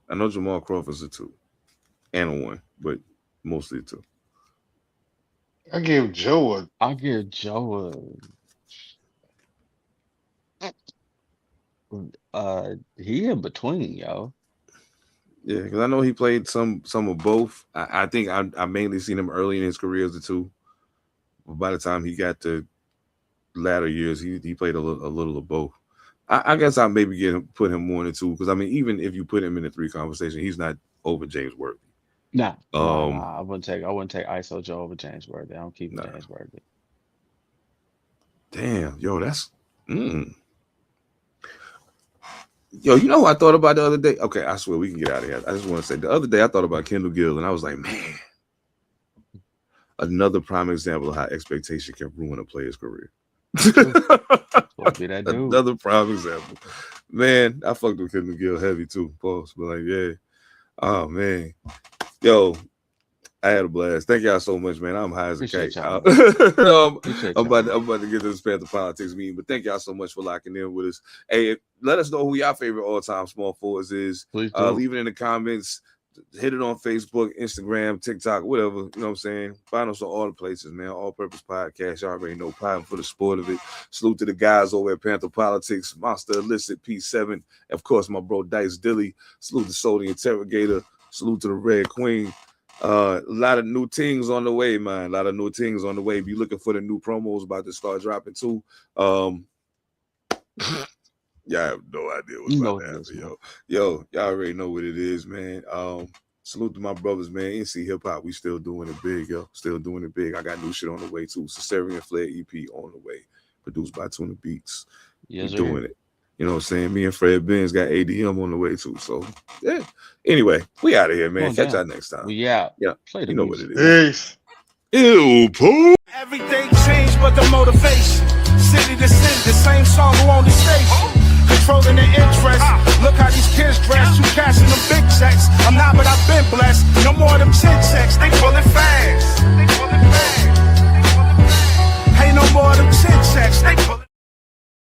I know Jamal Crawford's a 2 and a 1, but mostly a 2. I give Joe a I'll give Joe he in between, yo. Yeah, because I know he played some of both. I think I mainly seen him early in his career as a 2. But by the time he got to latter years, he played a little of both. I guess I maybe put him more in a 2 because I mean even if you put him in a 3 conversation, he's not over James Worthy. Nah, nah, Um, nah. I wouldn't take ISO Joe over James Worthy. I'm keeping nah, James Worthy. damn, yo, that's yo. You know what I thought about the other day? Okay, I swear we can get out of here. I just want to say the other day I thought about Kendall Gill and I was like, man, another prime example of how expectation can ruin a player's career. True. Supposed to be that dude. Another prime example. Man, I fucked with Kendall Gill heavy too. Pause. But like, yeah. Oh man. Yo, I had a blast. Thank y'all so much, man. I'm high as a Appreciate kite. y'all. I'm Appreciate y'all. about to get to this Panther Politics meeting, but thank y'all so much for locking in with us. Hey, let us know who your favorite all-time small forwards is. Please do. Leave it in the comments. Hit it on Facebook, Instagram, TikTok, whatever. You know what I'm saying? Find us on all the places, man. All Purpose Podcast. Y'all already know. Fighting for the sport of it. Salute to the guys over at Panther Politics. Monster Illicit, P7. Of course, my bro Dice Dilly. Salute to Soul the Interrogator. Salute to the Red Queen. A lot of new things on the way, man. A lot of new things on the way. If you're looking for the new promos about to start dropping too, y'all have no idea what's You about know to what it happen, is, man. yo. Y'all already know what it is, man. Salute to my brothers, man. NC Hip Hop, we still doing it big, yo. Still doing it big. I got new shit on the way too. Cesarean Flair EP on the way, produced by Tuna Beats. We Yes, doing sir. it. You know what I'm saying? Me and Fred Benz got ADM on the way too. So yeah. Anyway, we out of here, man. Catch y'all next time. We out. Yeah. Play the you know music. what it is. Peace. Ew, poo. Everything changed but the motivation. City to city, the same song who on the station. Controlling the interest. Look how these kids dress. You cashing them big checks. I'm not, but I've been blessed. No more of them